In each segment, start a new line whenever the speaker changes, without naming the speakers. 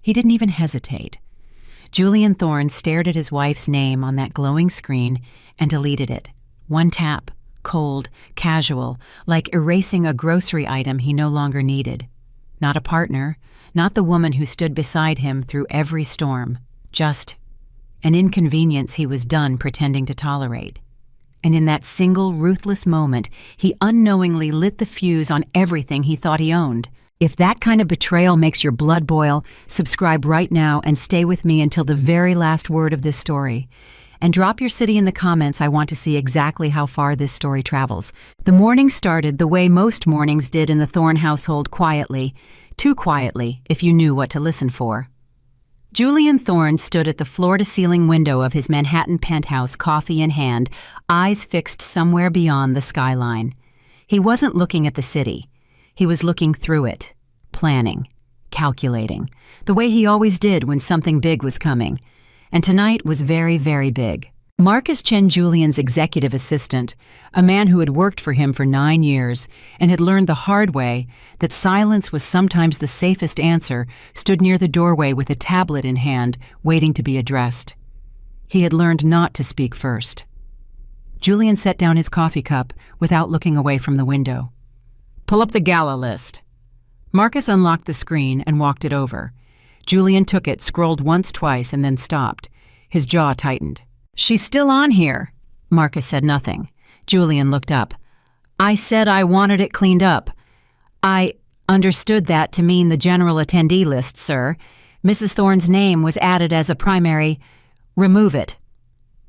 He didn't even hesitate. Julian Thorne stared at his wife's name on that glowing screen and deleted it. One tap, cold, casual, like erasing a grocery item he no longer needed. Not a partner, not the woman who stood beside him through every storm. Just an inconvenience he was done pretending to tolerate. And in that single, ruthless moment, he unknowingly lit the fuse on everything he thought he owned. If that kind of betrayal makes your blood boil, subscribe right now and stay with me until the very last word of this story. And drop your city in the comments. I want to see exactly how far this story travels. The morning started the way most mornings did in the Thorne household, quietly. Too quietly, if you knew what to listen for. Julian Thorne stood at the floor-to-ceiling window of his Manhattan penthouse, coffee in hand, eyes fixed somewhere beyond the skyline. He wasn't looking at the city. He was looking through it, planning, calculating, the way he always did when something big was coming. And tonight was very, very big. Marcus Chen, Julian's executive assistant, a man who had worked for him for 9 years and had learned the hard way that silence was sometimes the safest answer, stood near the doorway with a tablet in hand, waiting to be addressed. He had learned not to speak first. Julian set down his coffee cup without looking away from the window. "Pull up the Gala list." Marcus unlocked the screen and walked it over. Julian took it, scrolled once, twice, and then stopped. His jaw tightened. "She's still on here." Marcus said nothing. Julian looked up. "I said I wanted it cleaned up." "I understood that to mean the general attendee list, sir. Mrs. Thorne's name was added as a primary. Remove it."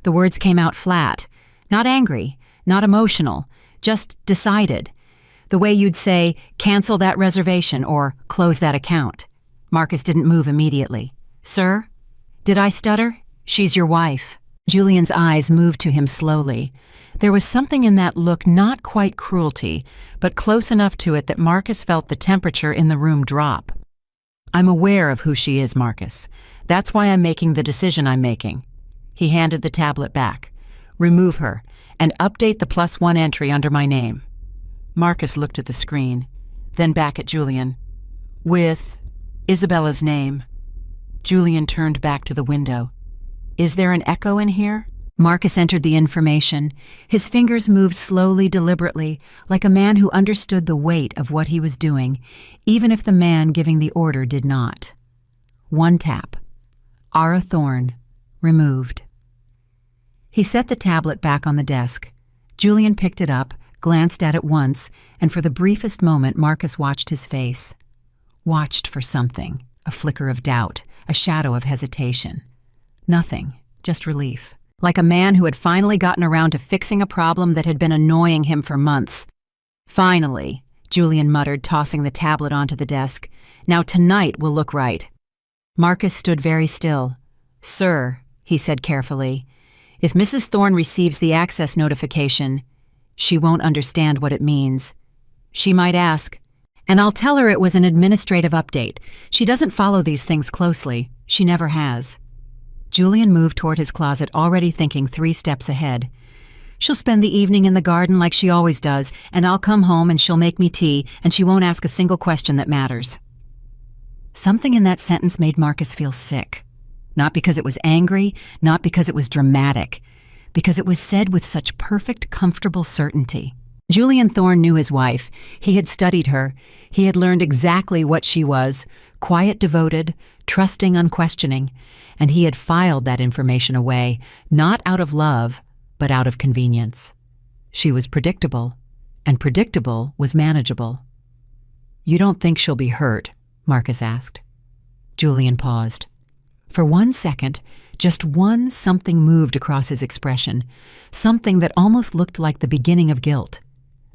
The words came out flat. Not angry, not emotional, just decided. The way you'd say, cancel that reservation or close that account. Marcus didn't move immediately. "Sir? Did I stutter? She's your wife." Julian's eyes moved to him slowly. There was something in that look, not quite cruelty, but close enough to it that Marcus felt the temperature in the room drop. "I'm aware of who she is, Marcus. That's why I'm making the decision I'm making." He handed the tablet back. "Remove her, and update the +1 entry under my name." Marcus looked at the screen, then back at Julian. "With Isabella's name." Julian turned back to the window. "Is there an echo in here?" Marcus entered the information. His fingers moved slowly, deliberately, like a man who understood the weight of what he was doing, even if the man giving the order did not. One tap. Aara Thorne. Removed. He set the tablet back on the desk. Julian picked it up, glanced at it once, and for the briefest moment Marcus watched his face. Watched for something, a flicker of doubt, a shadow of hesitation. Nothing, just relief. Like a man who had finally gotten around to fixing a problem that had been annoying him for months. "Finally," Julian muttered, tossing the tablet onto the desk. "Now tonight will look right." Marcus stood very still. "Sir," he said carefully, "if Mrs. Thorne receives the access notification, she won't understand what it means. She might ask, and I'll tell her it was an administrative update. She doesn't follow these things closely. She never has." Julian moved toward his closet, already thinking 3 steps ahead. "She'll spend the evening in the garden like she always does, and I'll come home and she'll make me tea, and she won't ask a single question that matters." Something in that sentence made Marcus feel sick. Not because it was angry, not because it was dramatic, because it was said with such perfect, comfortable certainty. Julian Thorne knew his wife. He had studied her. He had learned exactly what she was, quiet, devoted, trusting, unquestioning, and he had filed that information away, not out of love, but out of convenience. She was predictable, and predictable was manageable. "You don't think she'll be hurt?" Marcus asked. Julian paused. For 1 second, just one, something moved across his expression, something that almost looked like the beginning of guilt.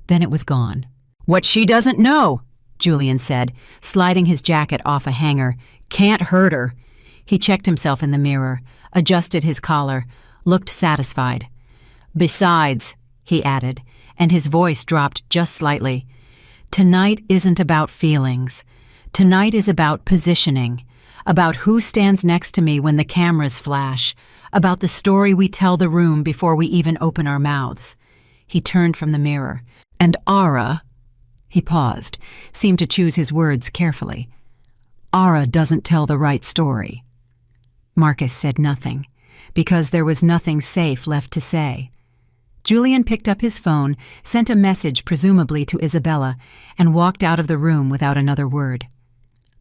Then it was gone. "What she doesn't know," Julian said, sliding his jacket off a hanger. "Can't hurt her." He checked himself in the mirror, adjusted his collar, looked satisfied. "Besides," he added, and his voice dropped just slightly, "tonight isn't about feelings. Tonight is about positioning, about who stands next to me when the cameras flash, about the story we tell the room before we even open our mouths." He turned from the mirror. "And Aara," he paused, seemed to choose his words carefully. Aara doesn't tell the right story." Marcus said nothing, because there was nothing safe left to say. Julian picked up his phone, sent a message presumably to Isabella, and walked out of the room without another word.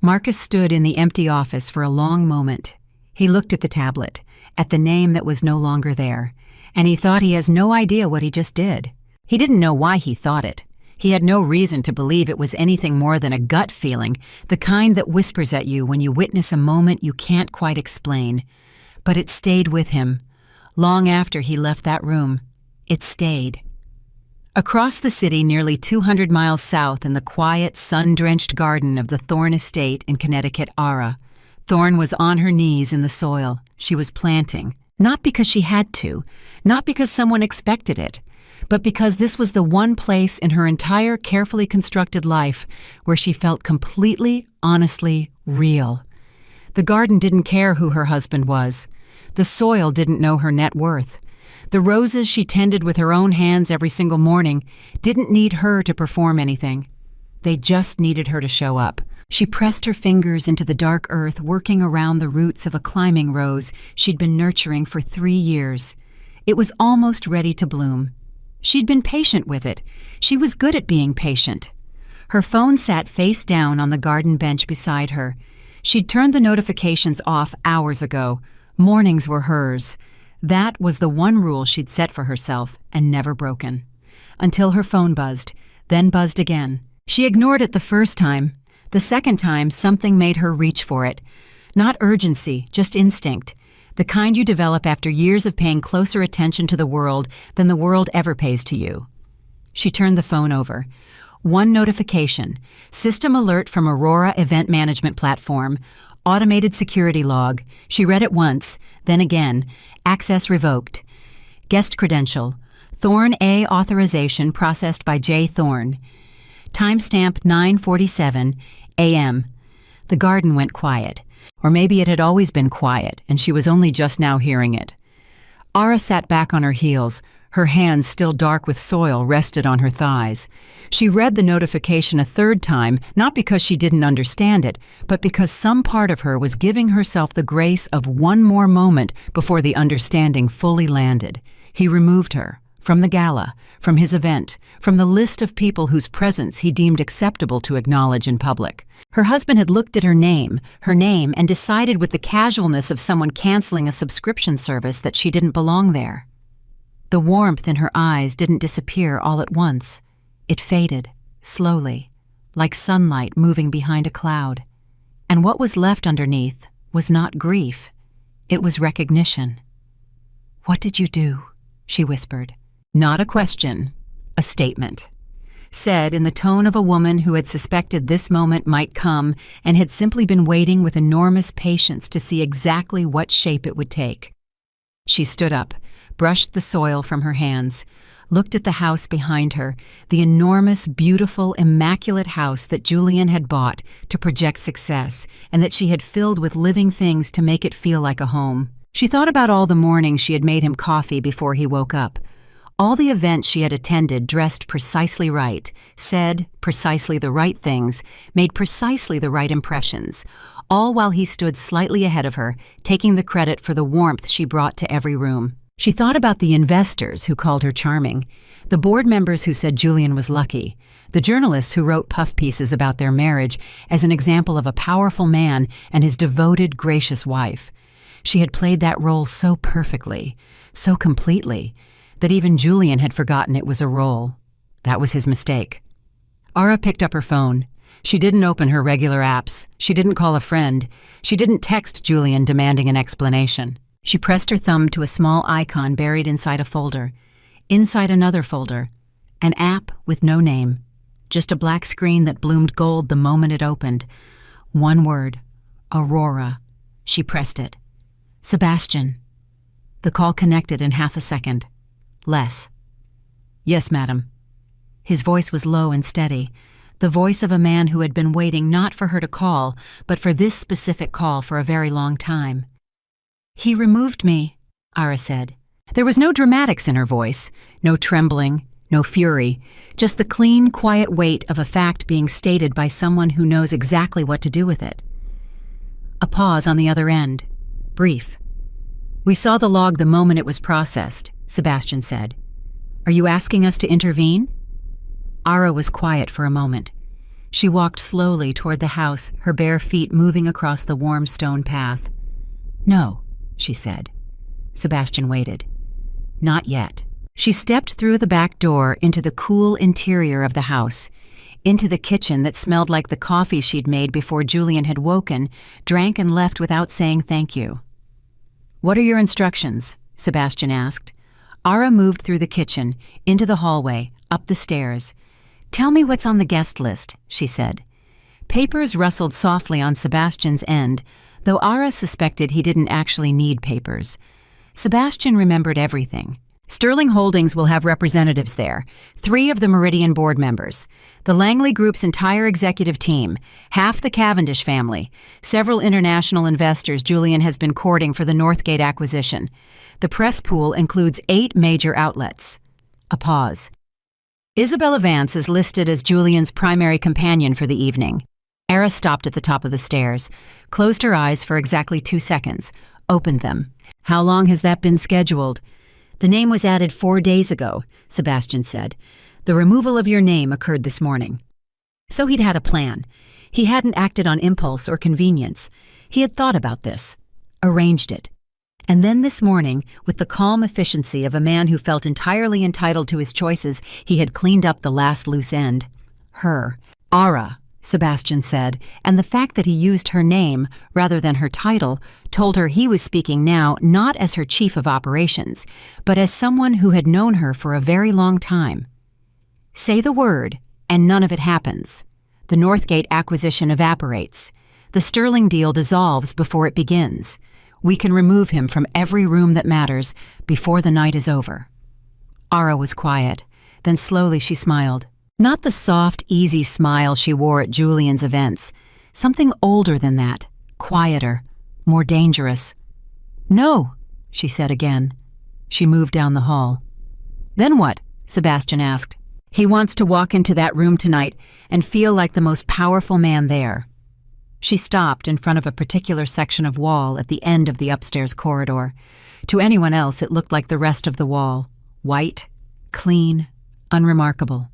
Marcus stood in the empty office for a long moment. He looked at the tablet, at the name that was no longer there, and he thought he has no idea what he just did. He didn't know why he thought it. He had no reason to believe it was anything more than a gut feeling, the kind that whispers at you when you witness a moment you can't quite explain. But it stayed with him. Long after he left that room, it stayed. Across the city, nearly 200 miles south in the quiet, sun-drenched garden of the Thorne estate in Connecticut, Aara, Thorne was on her knees in the soil. She was planting, not because she had to, not because someone expected it, but because this was the one place in her entire carefully constructed life where she felt completely, honestly real. The garden didn't care who her husband was. The soil didn't know her net worth. The roses she tended with her own hands every single morning didn't need her to perform anything. They just needed her to show up. She pressed her fingers into the dark earth, working around the roots of a climbing rose she'd been nurturing for 3 years. It was almost ready to bloom. She'd been patient with it. She was good at being patient. Her phone sat face down on the garden bench beside her. She'd turned the notifications off hours ago. Mornings were hers. That was the one rule she'd set for herself and never broken. Until her phone buzzed, then buzzed again. She ignored it the first time. The second time, something made her reach for it. Not urgency, just instinct. The kind you develop after years of paying closer attention to the world than the world ever pays to you. She turned the phone over. One notification. System alert from Aurora Event Management Platform. Automated security log. She read it once, then again. Access revoked. Guest credential. Thorne A authorization processed by J. Thorne. Timestamp 9:47 a.m. The garden went quiet. Or maybe it had always been quiet, and she was only just now hearing it. Aara sat back on her heels. Her hands, still dark with soil, rested on her thighs. She read the notification a third time, not because she didn't understand it, but because some part of her was giving herself the grace of one more moment before the understanding fully landed. He removed her. From the gala, from his event, from the list of people whose presence he deemed acceptable to acknowledge in public. Her husband had looked at her name, and decided with the casualness of someone canceling a subscription service that she didn't belong there. The warmth in her eyes didn't disappear all at once. It faded, slowly, like sunlight moving behind a cloud. And what was left underneath was not grief. It was recognition. "What did you do?" she whispered. Not a question, a statement. Said in the tone of a woman who had suspected this moment might come and had simply been waiting with enormous patience to see exactly what shape it would take. She stood up, brushed the soil from her hands, looked at the house behind her, the enormous, beautiful, immaculate house that Julian had bought to project success and that she had filled with living things to make it feel like a home. She thought about all the mornings she had made him coffee before he woke up. All the events she had attended, dressed precisely right, said precisely the right things, made precisely the right impressions, all while he stood slightly ahead of her, taking the credit for the warmth she brought to every room. She thought about the investors who called her charming, the board members who said Julian was lucky, the journalists who wrote puff pieces about their marriage as an example of a powerful man and his devoted, gracious wife. She had played that role so perfectly, so completely, that even Julian had forgotten it was a role. That was his mistake. Aara picked up her phone. She didn't open her regular apps. She didn't call a friend. She didn't text Julian demanding an explanation. She pressed her thumb to a small icon buried inside a folder. Inside another folder, an app with no name. Just a black screen that bloomed gold the moment it opened. One word, Aurora. She pressed it. Sebastian. The call connected in half a second. Less. "Yes, madam." His voice was low and steady, the voice of a man who had been waiting not for her to call, but for this specific call for a very long time. "He removed me," Aara said. There was no dramatics in her voice, no trembling, no fury, just the clean, quiet weight of a fact being stated by someone who knows exactly what to do with it. A pause on the other end. Brief. "We saw the log the moment it was processed," Sebastian said. "Are you asking us to intervene?" Aara was quiet for a moment. She walked slowly toward the house, her bare feet moving across the warm stone path. "No," she said. Sebastian waited. "Not yet." She stepped through the back door into the cool interior of the house, into the kitchen that smelled like the coffee she'd made before Julian had woken, drank and left without saying thank you. "What are your instructions?" Sebastian asked. Aara moved through the kitchen, into the hallway, up the stairs. "Tell me what's on the guest list," she said. Papers rustled softly on Sebastian's end, though Aara suspected he didn't actually need papers. Sebastian remembered everything. Sterling Holdings will have representatives there, 3 of the Meridian board members, the Langley Group's entire executive team, half the Cavendish family, several international investors Julian has been courting for the Northgate acquisition. The press pool includes 8 major outlets. A pause. Isabella Vance is listed as Julian's primary companion for the evening. Aara stopped at the top of the stairs, closed her eyes for exactly 2 seconds, opened them. "How long has that been scheduled?" "The name was added 4 days ago," Sebastian said. "The removal of your name occurred this morning." So he'd had a plan. He hadn't acted on impulse or convenience. He had thought about this, arranged it. And then this morning, with the calm efficiency of a man who felt entirely entitled to his choices, he had cleaned up the last loose end. Her. Aara, Sebastian said, and the fact that he used her name rather than her title told her he was speaking now not as her chief of operations, but as someone who had known her for a very long time. Say the word, and none of it happens. The Northgate acquisition evaporates. The Sterling deal dissolves before it begins. We can remove him from every room that matters before the night is over. Aara was quiet. Then slowly she smiled. Not the soft, easy smile she wore at Julian's events. Something older than that, quieter, more dangerous. "No," she said again. She moved down the hall. "Then what?" Sebastian asked. "He wants to walk into that room tonight and feel like the most powerful man there." She stopped in front of a particular section of wall at the end of the upstairs corridor. To anyone else, it looked like the rest of the wall. White, clean, unremarkable.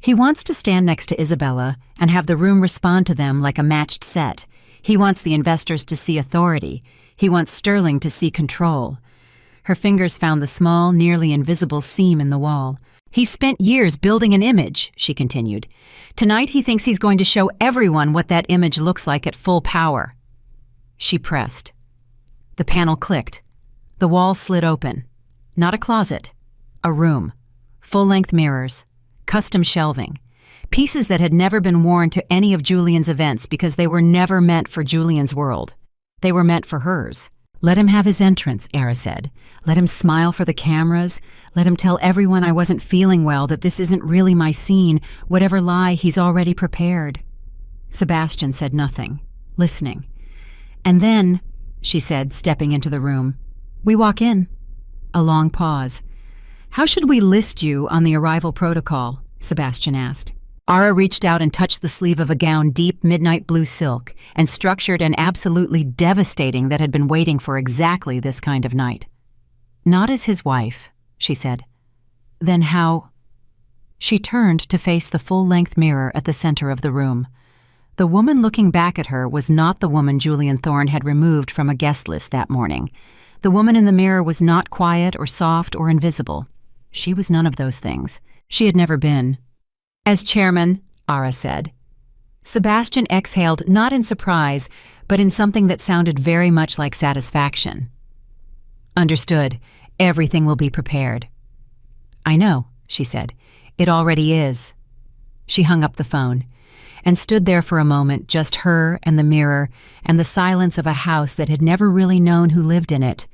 He wants to stand next to Isabella and have the room respond to them like a matched set. He wants the investors to see authority. He wants Sterling to see control. Her fingers found the small, nearly invisible seam in the wall. "He's spent years building an image," she continued. "Tonight he thinks he's going to show everyone what that image looks like at full power." She pressed. The panel clicked. The wall slid open. Not a closet. A room. Full-length mirrors. Custom shelving. Pieces that had never been worn to any of Julian's events because they were never meant for Julian's world. They were meant for hers. "Let him have his entrance," Aara said. "Let him smile for the cameras. Let him tell everyone I wasn't feeling well, that this isn't really my scene, whatever lie he's already prepared." Sebastian said nothing, listening. "And then," she said, stepping into the room, "we walk in." A long pause. "How should we list you on the arrival protocol?" Sebastian asked. Aara reached out and touched the sleeve of a gown deep midnight blue silk, and structured and absolutely devastating, that had been waiting for exactly this kind of night. "Not as his wife," she said. "Then how—" She turned to face the full-length mirror at the center of the room. The woman looking back at her was not the woman Julian Thorne had removed from a guest list that morning. The woman in the mirror was not quiet or soft or invisible. She was none of those things. She had never been. "As chairman," Aara said. Sebastian exhaled, not in surprise, but in something that sounded very much like satisfaction. "Understood. Everything will be prepared." "I know," she said. "It already is." She hung up the phone and stood there for a moment, just her and the mirror and the silence of a house that had never really known who lived in it.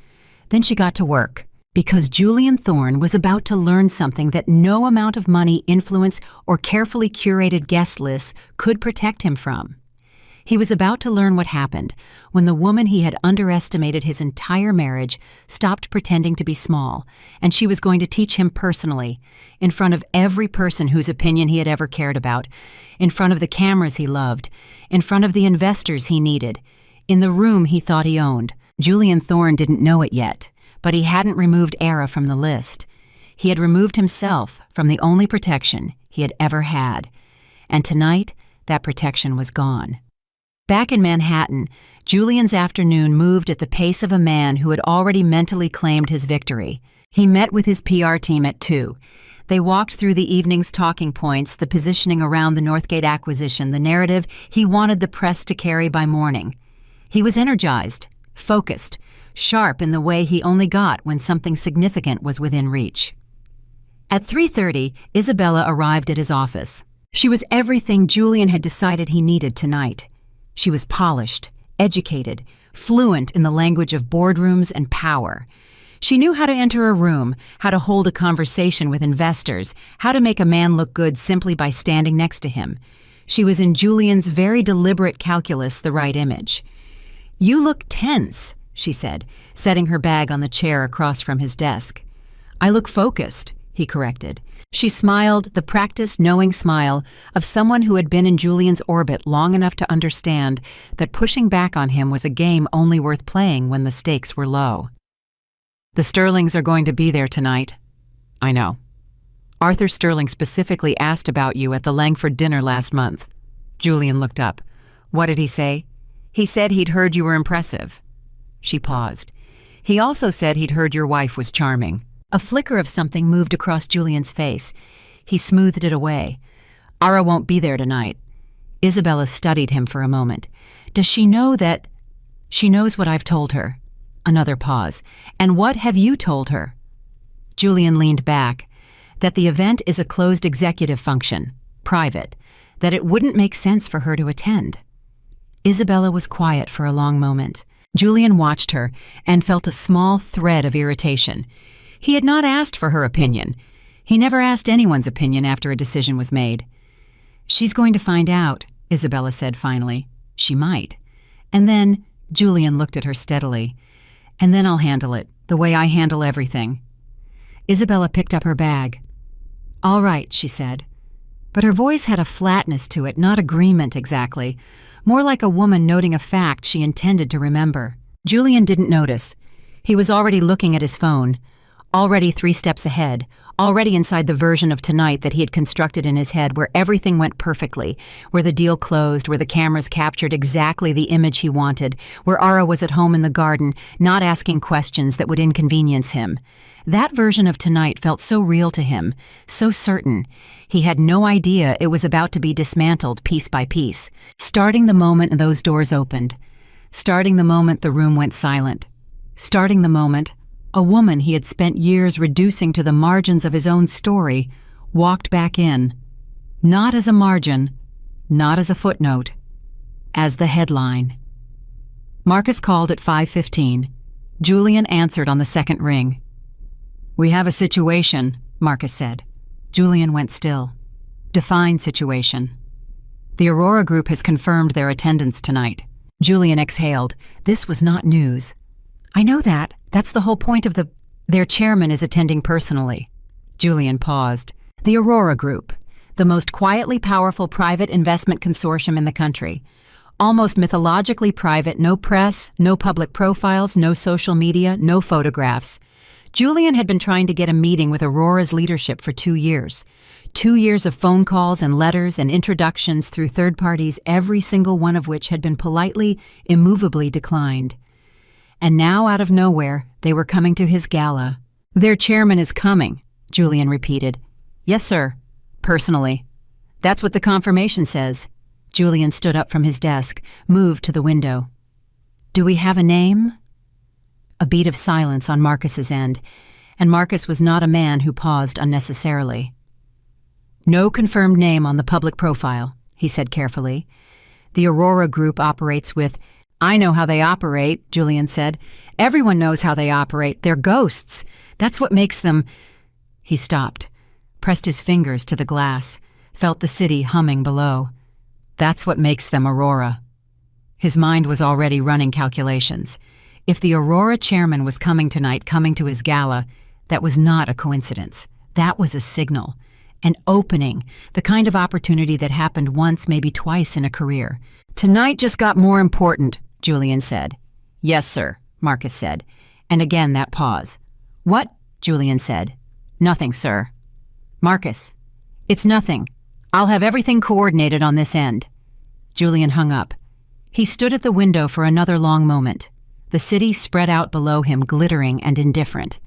Then she got to work. Because Julian Thorne was about to learn something that no amount of money, influence, or carefully curated guest lists could protect him from. He was about to learn what happened when the woman he had underestimated his entire marriage stopped pretending to be small, and she was going to teach him personally, in front of every person whose opinion he had ever cared about, in front of the cameras he loved, in front of the investors he needed, in the room he thought he owned. Julian Thorne didn't know it yet, but he hadn't removed Aara from the list. He had removed himself from the only protection he had ever had, and tonight that protection was gone. Back in Manhattan, Julian's afternoon moved at the pace of a man who had already mentally claimed his victory. He met with his PR team at 2. They walked through the evening's talking points, the positioning around the Northgate acquisition, the narrative he wanted the press to carry by morning. He was energized, focused, sharp in the way he only got when something significant was within reach. At 3:30, Isabella arrived at his office. She was everything Julian had decided he needed tonight. She was polished, educated, fluent in the language of boardrooms and power. She knew how to enter a room, how to hold a conversation with investors, how to make a man look good simply by standing next to him. She was in Julian's very deliberate calculus the right image. "You look tense," she said, setting her bag on the chair across from his desk. "I look focused," he corrected. She smiled, the practiced, knowing smile of someone who had been in Julian's orbit long enough to understand that pushing back on him was a game only worth playing when the stakes were low. "The Sterlings are going to be there tonight." "I know. Arthur Sterling specifically asked about you at the Langford dinner last month." Julian looked up. "What did he say?" "He said he'd heard you were impressive." She paused. "He also said he'd heard your wife was charming." A flicker of something moved across Julian's face. He smoothed it away. "Aara won't be there tonight." Isabella studied him for a moment. "Does she know that—" "She knows what I've told her." Another pause. "And what have you told her?" Julian leaned back. "That the event is a closed executive function, private, that it wouldn't make sense for her to attend." Isabella was quiet for a long moment. Julian watched her and felt a small thread of irritation. He had not asked for her opinion. He never asked anyone's opinion after a decision was made. "She's going to find out," Isabella said finally. "She might." And then Julian looked at her steadily. "And then I'll handle it, the way I handle everything." Isabella picked up her bag. "All right," she said. But her voice had a flatness to it, not agreement exactly, more like a woman noting a fact she intended to remember. Julian didn't notice. He was already looking at his phone, already 3 steps ahead, already inside the version of tonight that he had constructed in his head where everything went perfectly, where the deal closed, where the cameras captured exactly the image he wanted, where Aara was at home in the garden, not asking questions that would inconvenience him. That version of tonight felt so real to him, so certain. He had no idea it was about to be dismantled piece by piece, starting the moment those doors opened, starting the moment the room went silent, starting the moment a woman he had spent years reducing to the margins of his own story walked back in, not as a margin, not as a footnote, as the headline. Marcus called at 5:15. Julian answered on the second ring. "We have a situation," Marcus said. Julian went still. "Define situation." "The Aurora Group has confirmed their attendance tonight." Julian exhaled. This was not news. "I know that. That's the whole point of Their chairman is attending personally." Julian paused. "The Aurora Group, the most quietly powerful private investment consortium in the country. Almost mythologically private, no press, no public profiles, no social media, no photographs." Julian had been trying to get a meeting with Aurora's leadership for 2 years. 2 years of phone calls and letters and introductions through third parties, every single one of which had been politely, immovably declined. And now, out of nowhere, they were coming to his gala. "Their chairman is coming," Julian repeated. "Yes, sir. Personally." "That's what the confirmation says." Julian stood up from his desk, moved to the window. "Do we have a name?" A beat of silence on Marcus's end, and Marcus was not a man who paused unnecessarily. "No confirmed name on the public profile," he said carefully. "The Aurora Group operates with—" "I know how they operate," Julian said. "Everyone knows how they operate. They're ghosts. That's what makes them—" He stopped, pressed his fingers to the glass, felt the city humming below. "That's what makes them Aurora." His mind was already running calculations. If the Aurora chairman was coming tonight, coming to his gala, that was not a coincidence. That was a signal, an opening, the kind of opportunity that happened once, maybe twice in a career. Tonight just got more important, Julian said. Yes, sir, Marcus said. And again that pause. What? Julian said. Nothing, sir. Marcus. It's nothing. I'll have everything coordinated on this end. Julian hung up. He stood at the window for another long moment. The city spread out below him, glittering and indifferent.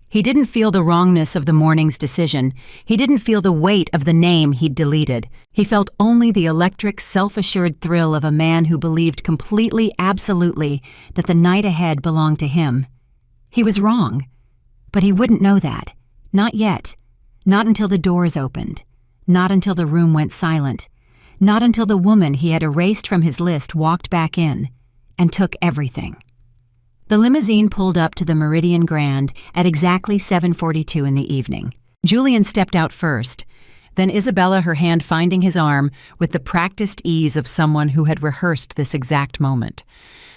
He didn't feel the wrongness of the morning's decision. He didn't feel the weight of the name he'd deleted. He felt only the electric, self-assured thrill of a man who believed completely, absolutely, that the night ahead belonged to him. He was wrong. But he wouldn't know that. Not yet. Not until the doors opened. Not until the room went silent. Not until the woman he had erased from his list walked back in and took everything. The limousine pulled up to the Meridian Grand at exactly 7:42 in the evening. Julian stepped out first, then Isabella, her hand finding his arm with the practiced ease of someone who had rehearsed this exact moment.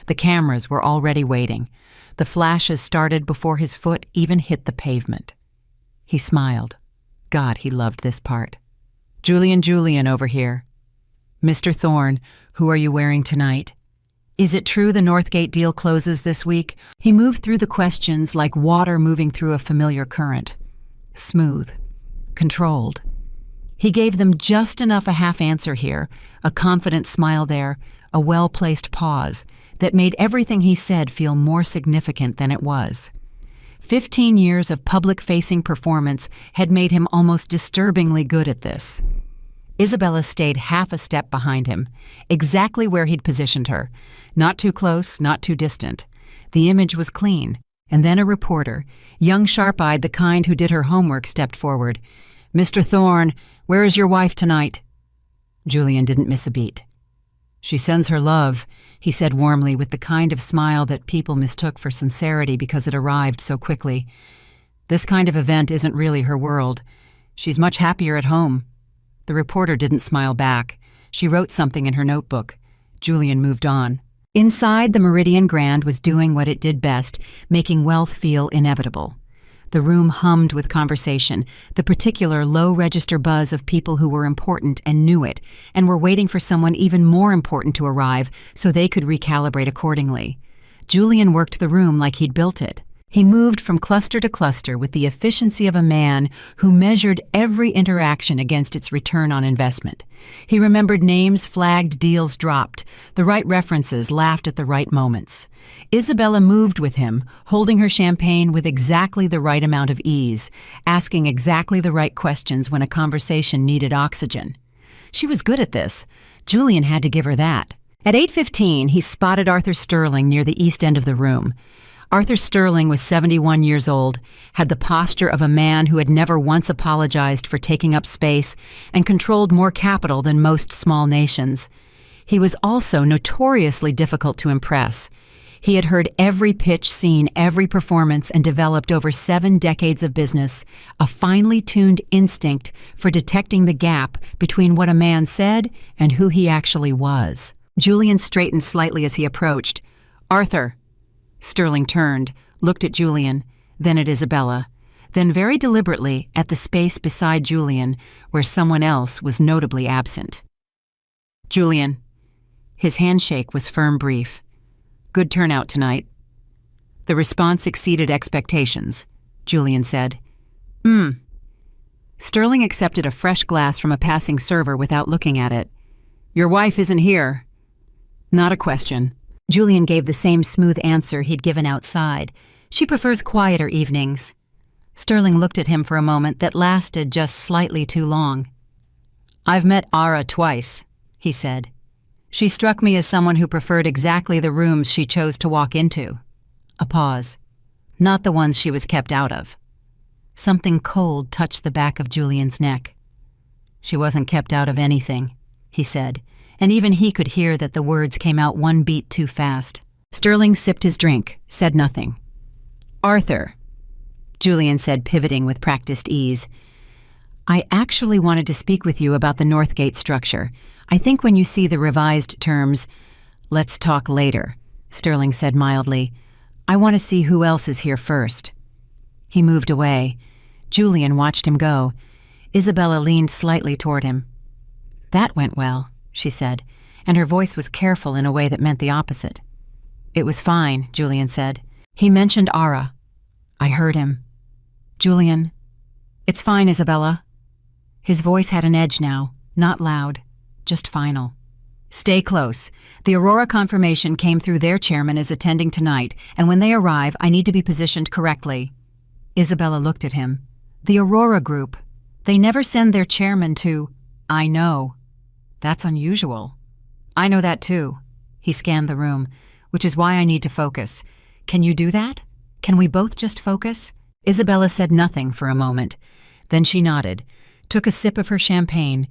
The cameras were already waiting. The flashes started before his foot even hit the pavement. He smiled. God, he loved this part. Julian over here. Mr. Thorne, who are you wearing tonight? Is it true the Northgate deal closes this week? He moved through the questions like water moving through a familiar current. Smooth. Controlled. He gave them just enough a half answer here, a confident smile there, a well-placed pause that made everything he said feel more significant than it was. 15 years of public-facing performance had made him almost disturbingly good at this. Isabella stayed half a step behind him, exactly where he'd positioned her. Not too close, not too distant. The image was clean. And then a reporter, young, sharp-eyed, the kind who did her homework, stepped forward. Mr. Thorne, where is your wife tonight? Julian didn't miss a beat. She sends her love, he said warmly, with the kind of smile that people mistook for sincerity because it arrived so quickly. This kind of event isn't really her world. She's much happier at home. The reporter didn't smile back. She wrote something in her notebook. Julian moved on. Inside, the Meridian Grand was doing what it did best, making wealth feel inevitable. The room hummed with conversation, the particular low-register buzz of people who were important and knew it, and were waiting for someone even more important to arrive so they could recalibrate accordingly. Julian worked the room like he'd built it. He moved from cluster to cluster with the efficiency of a man who measured every interaction against its return on investment. He remembered names flagged, deals dropped, the right references laughed at the right moments. Isabella moved with him, holding her champagne with exactly the right amount of ease, asking exactly the right questions when a conversation needed oxygen. She was good at this. Julian had to give her that. At 8:15, he spotted Arthur Sterling near the east end of the room. Arthur Sterling was 71 years old, had the posture of a man who had never once apologized for taking up space, and controlled more capital than most small nations. He was also notoriously difficult to impress. He had heard every pitch, seen every performance, and developed over 7 decades of business, a finely tuned instinct for detecting the gap between what a man said and who he actually was. Julian straightened slightly as he approached. Arthur. Sterling turned, looked at Julian, then at Isabella, then very deliberately at the space beside Julian where someone else was notably absent. Julian. His handshake was firm, brief. Good turnout tonight. The response exceeded expectations, Julian said. Sterling accepted a fresh glass from a passing server without looking at it. Your wife isn't here. Not a question. Julian gave the same smooth answer he'd given outside. She prefers quieter evenings. Sterling looked at him for a moment that lasted just slightly too long. I've met Aara twice, he said. She struck me as someone who preferred exactly the rooms she chose to walk into. A pause. Not the ones she was kept out of. Something cold touched the back of Julian's neck. She wasn't kept out of anything, he said, and even he could hear that the words came out one beat too fast. Sterling sipped his drink, said nothing. Arthur, Julian said, pivoting with practiced ease. I actually wanted to speak with you about the Northgate structure. I think when you see the revised terms, let's talk later, Sterling said mildly. I want to see who else is here first. He moved away. Julian watched him go. Isabella leaned slightly toward him. That went well, she said, and her voice was careful in a way that meant the opposite. It was fine, Julian said. He mentioned Aara. I heard him. Julian, it's fine, Isabella. His voice had an edge now, not loud, just final. Stay close. The Aurora confirmation came through their chairman as attending tonight, and when they arrive, I need to be positioned correctly. Isabella looked at him. The Aurora Group. They never send their chairman to... I know. That's unusual. I know that too. He scanned the room, which is why I need to focus. Can you do that? Can we both just focus? Isabella said nothing for a moment. Then she nodded, took a sip of her champagne.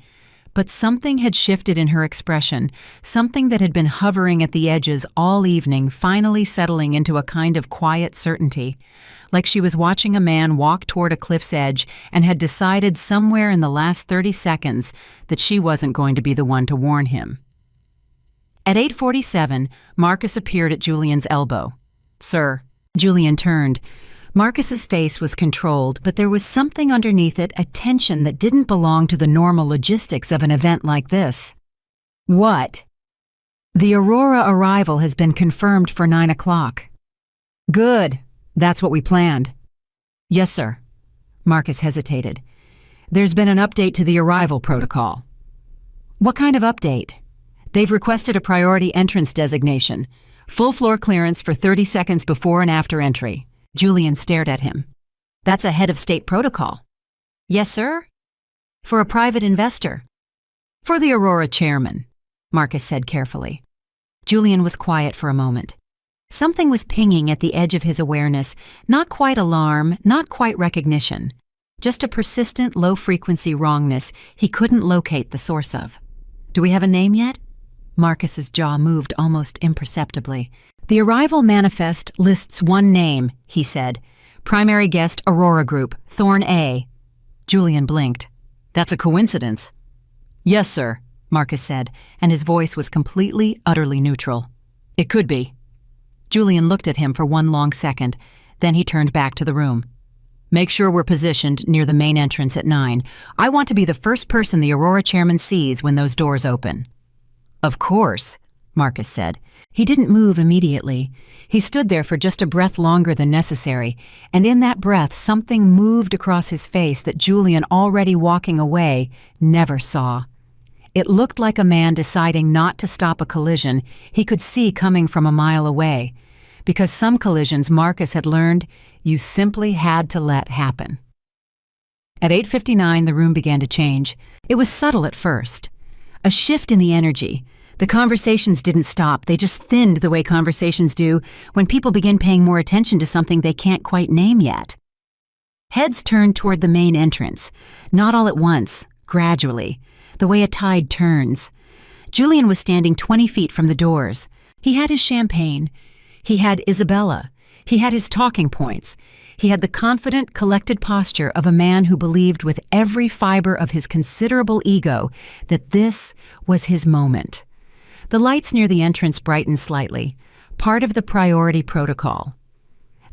But something had shifted in her expression, something that had been hovering at the edges all evening, finally settling into a kind of quiet certainty, like she was watching a man walk toward a cliff's edge and had decided somewhere in the last 30 seconds that she wasn't going to be the one to warn him. At 8:47, Marcus appeared at Julian's elbow. Sir. Julian turned. Marcus's face was controlled, but there was something underneath it, a tension that didn't belong to the normal logistics of an event like this. What? The Aurora arrival has been confirmed for 9 o'clock. Good. That's what we planned. Yes, sir. Marcus hesitated. There's been an update to the arrival protocol. What kind of update? They've requested a priority entrance designation, full floor clearance for 30 seconds before and after entry. Julian stared at him. That's a head of state protocol. Yes, sir? For a private investor. For the Aurora chairman, Marcus said carefully. Julian was quiet for a moment. Something was pinging at the edge of his awareness, not quite alarm, not quite recognition, just a persistent low-frequency wrongness he couldn't locate the source of. Do we have a name yet? Marcus's jaw moved almost imperceptibly. The arrival manifest lists one name, he said. Primary guest Aurora Group, Thorne A. Julian blinked. That's a coincidence. Yes, sir, Marcus said, and his voice was completely, utterly neutral. It could be. Julian looked at him for one long second, then he turned back to the room. Make sure we're positioned near the main entrance at 9. I want to be the first person the Aurora chairman sees when those doors open. Of course, Marcus said. He didn't move immediately. He stood there for just a breath longer than necessary, and in that breath something moved across his face that Julian, already walking away, never saw. It looked like a man deciding not to stop a collision he could see coming from a mile away, because some collisions, Marcus had learned, you simply had to let happen. At 8:59, the room began to change. It was subtle at first. A shift in the energy. The conversations didn't stop, they just thinned the way conversations do when people begin paying more attention to something they can't quite name yet. Heads turned toward the main entrance, not all at once, gradually, the way a tide turns. Julian was standing 20 feet from the doors. He had his champagne. He had Isabella. He had his talking points. He had the confident, collected posture of a man who believed with every fiber of his considerable ego that this was his moment. The lights near the entrance brightened slightly, part of the priority protocol.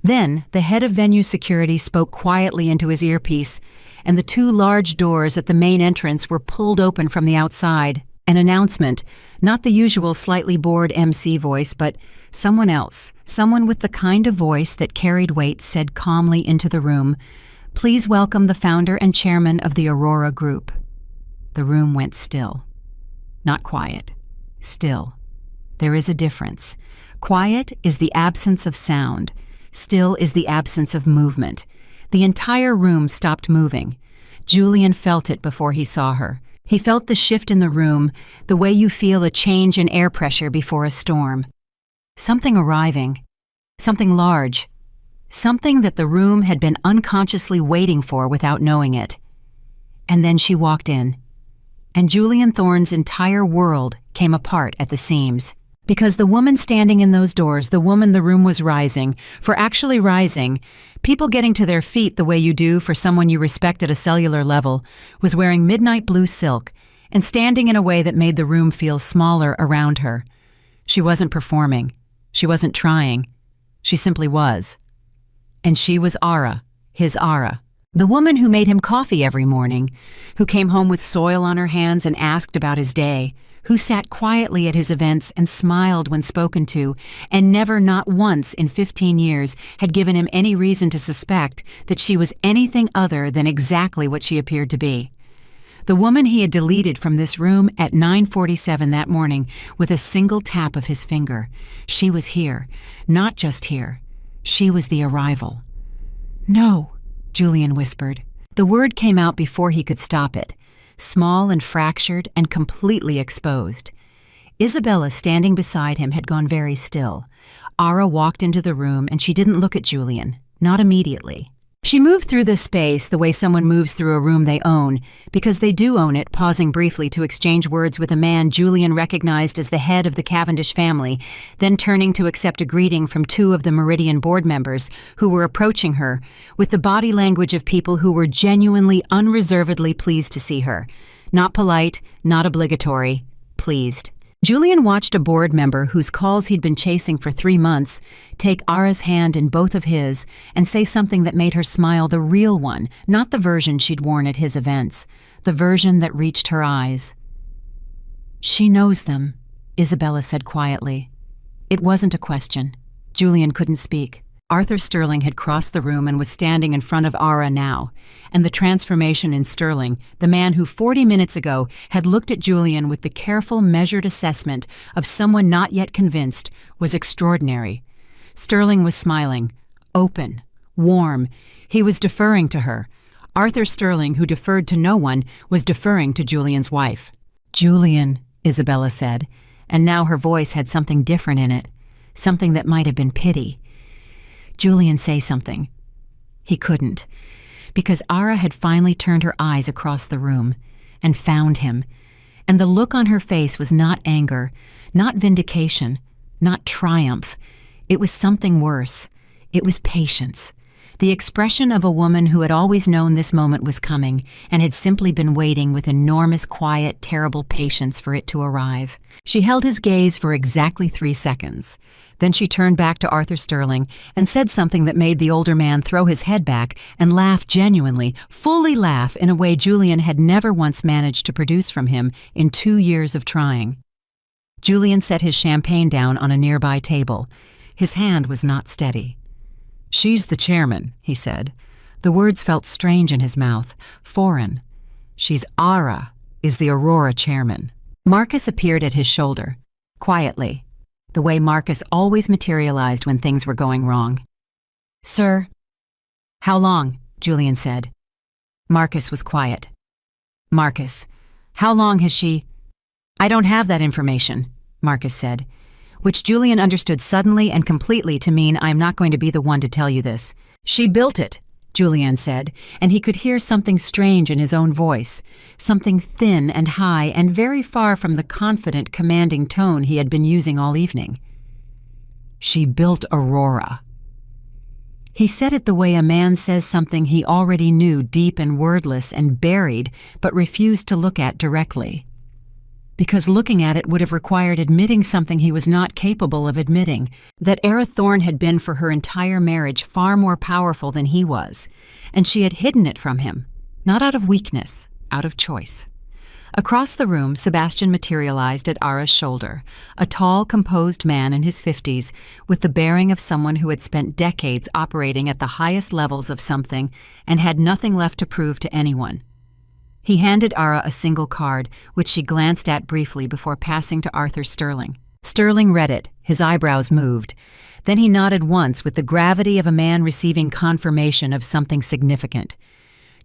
Then the head of venue security spoke quietly into his earpiece, and the two large doors at the main entrance were pulled open from the outside. An announcement, not the usual slightly bored MC voice, but someone else, someone with the kind of voice that carried weight, said calmly into the room, "Please welcome the founder and chairman of the Aurora Group." The room went still. Not quiet. Still. There is a difference. Quiet is the absence of sound. Still is the absence of movement. The entire room stopped moving. Julian felt it before he saw her. He felt the shift in the room, the way you feel a change in air pressure before a storm. Something arriving. Something large. Something that the room had been unconsciously waiting for without knowing it. And then she walked in. And Julian Thorne's entire world came apart at the seams. Because the woman standing in those doors, the woman the room was rising, for actually rising, people getting to their feet the way you do for someone you respect at a cellular level, was wearing midnight blue silk and standing in a way that made the room feel smaller around her. She wasn't performing. She wasn't trying. She simply was. And she was Aara, his Aara. The woman who made him coffee every morning, who came home with soil on her hands and asked about his day, who sat quietly at his events and smiled when spoken to, and never, not once in 15 years, had given him any reason to suspect that she was anything other than exactly what she appeared to be. The woman he had deleted from this room at 9:47 that morning with a single tap of his finger. She was here, not just here. She was the arrival. "No," Julian whispered. The word came out before he could stop it, small and fractured and completely exposed. Isabella, standing beside him, had gone very still. Aara walked into the room and she didn't look at Julian, not immediately. She moved through the space the way someone moves through a room they own, because they do own it, pausing briefly to exchange words with a man Julian recognized as the head of the Cavendish family, then turning to accept a greeting from two of the Meridian board members who were approaching her with the body language of people who were genuinely, unreservedly pleased to see her. Not polite, not obligatory, pleased. Julian watched a board member whose calls he'd been chasing for 3 months take Aara's hand in both of his and say something that made her smile, the real one, not the version she'd worn at his events, the version that reached her eyes. "She knows them," Isabella said quietly. It wasn't a question. Julian couldn't speak. Arthur Sterling had crossed the room and was standing in front of Aara now, and the transformation in Sterling, the man who 40 minutes ago had looked at Julian with the careful, measured assessment of someone not yet convinced, was extraordinary. Sterling was smiling, open, warm. He was deferring to her. Arthur Sterling, who deferred to no one, was deferring to Julian's wife. "Julian," Isabella said, and now her voice had something different in it, something that might have been pity. "Julian, say something." He couldn't, because Aara had finally turned her eyes across the room and found him, and the look on her face was not anger, not vindication, not triumph. It was something worse. It was patience, the expression of a woman who had always known this moment was coming and had simply been waiting with enormous, quiet, terrible patience for it to arrive. She held his gaze for exactly 3 seconds. Then she turned back to Arthur Sterling and said something that made the older man throw his head back and laugh genuinely, fully laugh in a way Julian had never once managed to produce from him in 2 years of trying. Julian set his champagne down on a nearby table. His hand was not steady. "She's the chairman," he said. The words felt strange in his mouth, foreign. "She's Aara, is the Aurora chairman." Marcus appeared at his shoulder, quietly, the way Marcus always materialized when things were going wrong. "Sir?" "How long?" Julian said. Marcus was quiet. "Marcus, how long has she—" "I don't have that information," Marcus said, which Julian understood suddenly and completely to mean, "I'm not going to be the one to tell you this." "She built it," Julian said, and he could hear something strange in his own voice, something thin and high and very far from the confident, commanding tone he had been using all evening. "She built Aurora." He said it the way a man says something he already knew deep and wordless and buried, but refused to look at directly. Because looking at it would have required admitting something he was not capable of admitting, that Aara Thorne had been for her entire marriage far more powerful than he was, and she had hidden it from him, not out of weakness, out of choice. Across the room, Sebastian materialized at Aara's shoulder, a tall, composed man in his 50s, with the bearing of someone who had spent decades operating at the highest levels of something and had nothing left to prove to anyone. He handed Aara a single card, which she glanced at briefly before passing to Arthur Sterling. Sterling read it, his eyebrows moved. Then he nodded once with the gravity of a man receiving confirmation of something significant.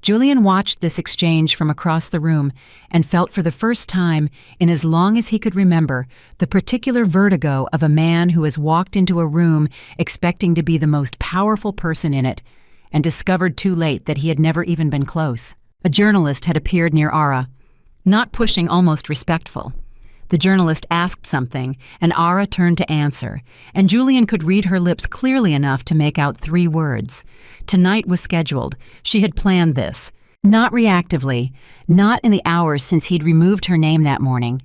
Julian watched this exchange from across the room and felt for the first time, in as long as he could remember, the particular vertigo of a man who has walked into a room expecting to be the most powerful person in it and discovered too late that he had never even been close. A journalist had appeared near Aara, not pushing, almost respectful. The journalist asked something, and Aara turned to answer, and Julian could read her lips clearly enough to make out 3 words. Tonight was scheduled. She had planned this. Not reactively, not in the hours since he'd removed her name that morning.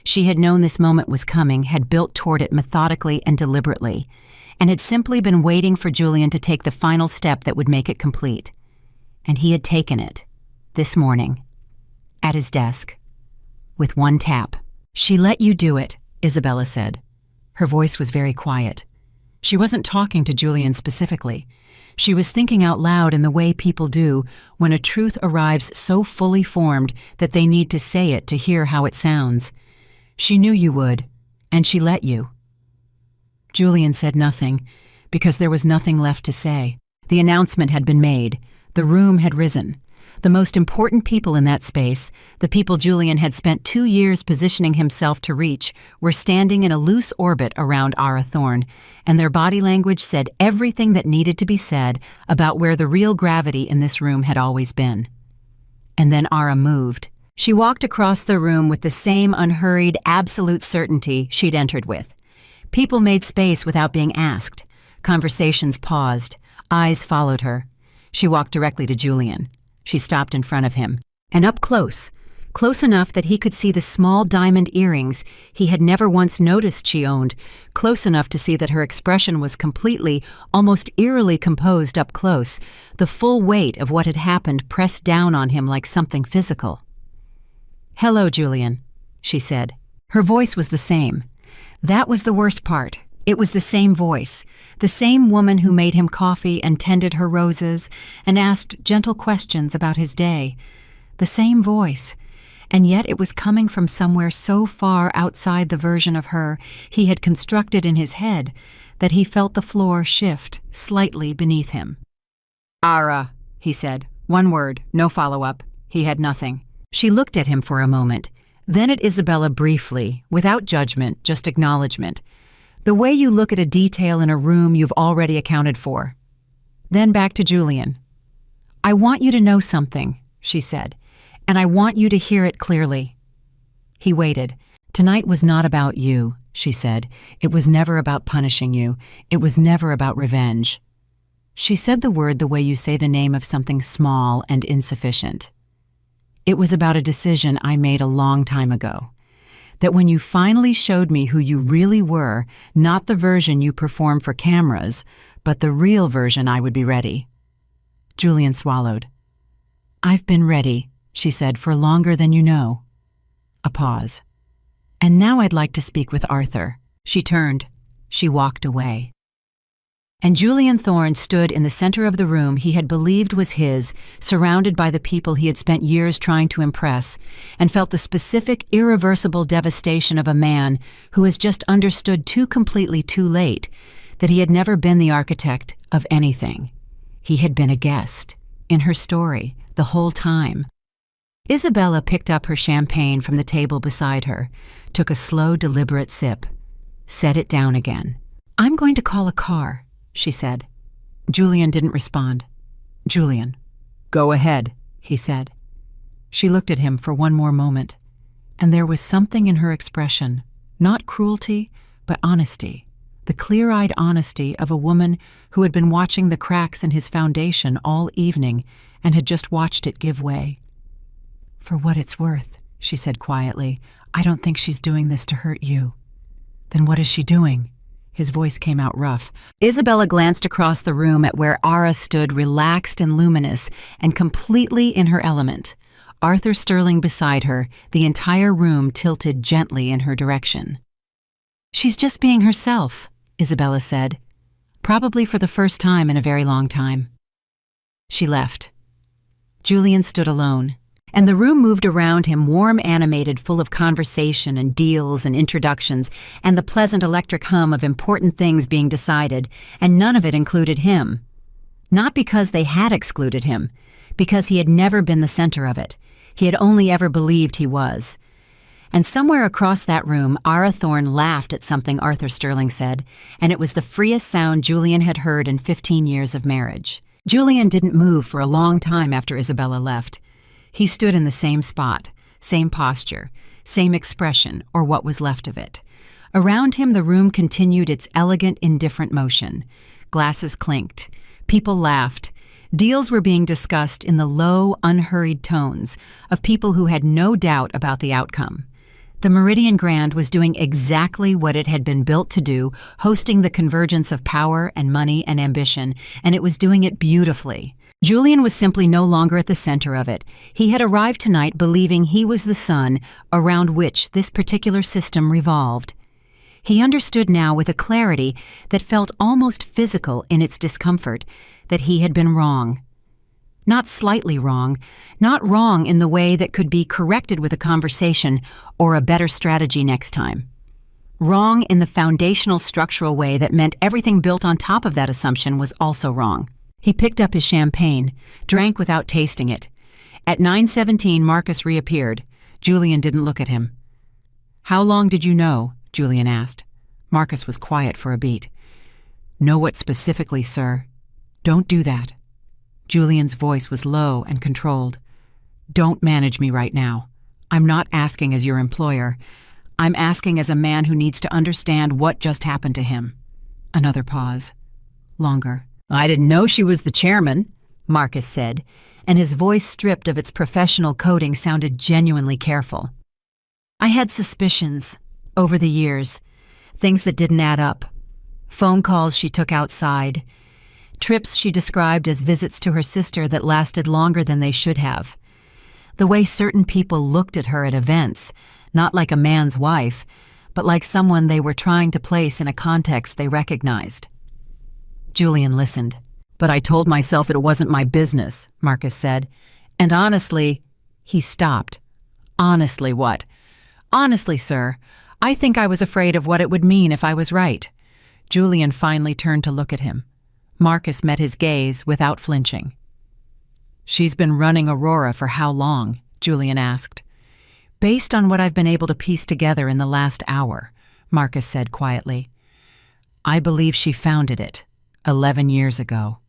She had known this moment was coming, had built toward it methodically and deliberately, and had simply been waiting for Julian to take the final step that would make it complete. And he had taken it. This morning, at his desk, with one tap. "She let you do it," Isabella said. Her voice was very quiet. She wasn't talking to Julian specifically. She was thinking out loud in the way people do when a truth arrives so fully formed that they need to say it to hear how it sounds. She knew you would, and she let you. Julian said nothing, because there was nothing left to say. The announcement had been made. The room had risen. The most important people in that space, the people Julian had spent 2 years positioning himself to reach, were standing in a loose orbit around Aara Thorne, and their body language said everything that needed to be said about where the real gravity in this room had always been. And then Aara moved. She walked across the room with the same unhurried, absolute certainty she'd entered with. People made space without being asked. Conversations paused. Eyes followed her. She walked directly to Julian. She stopped in front of him, and up close enough that he could see the small diamond earrings he had never once noticed she owned, close enough to see that her expression was completely, almost eerily composed up close, the full weight of what had happened pressed down on him like something physical. "Hello, Julian," she said. Her voice was the same. That was the worst part. It was the same voice, the same woman who made him coffee and tended her roses and asked gentle questions about his day. The same voice, and yet it was coming from somewhere so far outside the version of her he had constructed in his head that he felt the floor shift slightly beneath him. "Aara," he said. One word, no follow-up. He had nothing. She looked at him for a moment, then at Isabella briefly, without judgment, just acknowledgement. The way you look at a detail in a room you've already accounted for. Then back to Julian. "I want you to know something," she said, "and I want you to hear it clearly." He waited. "Tonight was not about you," she said. "It was never about punishing you. It was never about revenge." She said the word the way you say the name of something small and insufficient. "It was about a decision I made a long time ago. That when you finally showed me who you really were, not the version you perform for cameras, but the real version, I would be ready." Julian swallowed. "I've been ready," she said, "for longer than you know." A pause. "And now I'd like to speak with Arthur." She turned. She walked away. And Julian Thorne stood in the center of the room he had believed was his, surrounded by the people he had spent years trying to impress, and felt the specific, irreversible devastation of a man who has just understood too completely too late that he had never been the architect of anything. He had been a guest, in her story, the whole time. Isabella picked up her champagne from the table beside her, took a slow, deliberate sip, set it down again. "I'm going to call a car," she said. Julian didn't respond. "Julian." "Go ahead," he said. She looked at him for one more moment, and there was something in her expression, not cruelty, but honesty, the clear-eyed honesty of a woman who had been watching the cracks in his foundation all evening and had just watched it give way. "For what it's worth," she said quietly, "I don't think she's doing this to hurt you." "Then what is she doing?" His voice came out rough. Isabella glanced across the room at where Aara stood relaxed and luminous and completely in her element. Arthur Sterling beside her, the entire room tilted gently in her direction. "She's just being herself," Isabella said, probably for the first time in a very long time. She left. Julian stood alone, and the room moved around him, warm, animated, full of conversation and deals and introductions, and the pleasant electric hum of important things being decided, and none of it included him. Not because they had excluded him, because he had never been the center of it. He had only ever believed he was. And somewhere across that room, Aara Thorne laughed at something Arthur Sterling said, and it was the freest sound Julian had heard in 15 years of marriage. Julian didn't move for a long time after Isabella left. He stood in the same spot, same posture, same expression, or what was left of it. Around him, the room continued its elegant, indifferent motion. Glasses clinked. People laughed. Deals were being discussed in the low, unhurried tones of people who had no doubt about the outcome. The Meridian Grand was doing exactly what it had been built to do, hosting the convergence of power and money and ambition, and it was doing it beautifully. Julian was simply no longer at the center of it. He had arrived tonight believing he was the sun around which this particular system revolved. He understood now with a clarity that felt almost physical in its discomfort that he had been wrong. Not slightly wrong, not wrong in the way that could be corrected with a conversation or a better strategy next time. Wrong in the foundational structural way that meant everything built on top of that assumption was also wrong. He picked up his champagne, drank without tasting it. At 9:17, Marcus reappeared. Julian didn't look at him. "How long did you know?" Julian asked. Marcus was quiet for a beat. "Know what specifically, sir?" "Don't do that." Julian's voice was low and controlled. "Don't manage me right now. I'm not asking as your employer. I'm asking as a man who needs to understand what just happened to him." Another pause. Longer. "I didn't know she was the chairman," Marcus said, and his voice, stripped of its professional coating, sounded genuinely careful. "I had suspicions over the years, things that didn't add up. Phone calls she took outside, trips she described as visits to her sister that lasted longer than they should have. The way certain people looked at her at events, not like a man's wife, but like someone they were trying to place in a context they recognized." Julian listened. "But I told myself it wasn't my business," Marcus said. "And honestly," he stopped. "Honestly what?" "Honestly, sir, I think I was afraid of what it would mean if I was right." Julian finally turned to look at him. Marcus met his gaze without flinching. "She's been running Aurora for how long?" Julian asked. "Based on what I've been able to piece together in the last hour," Marcus said quietly. "I believe she founded it 11 years ago."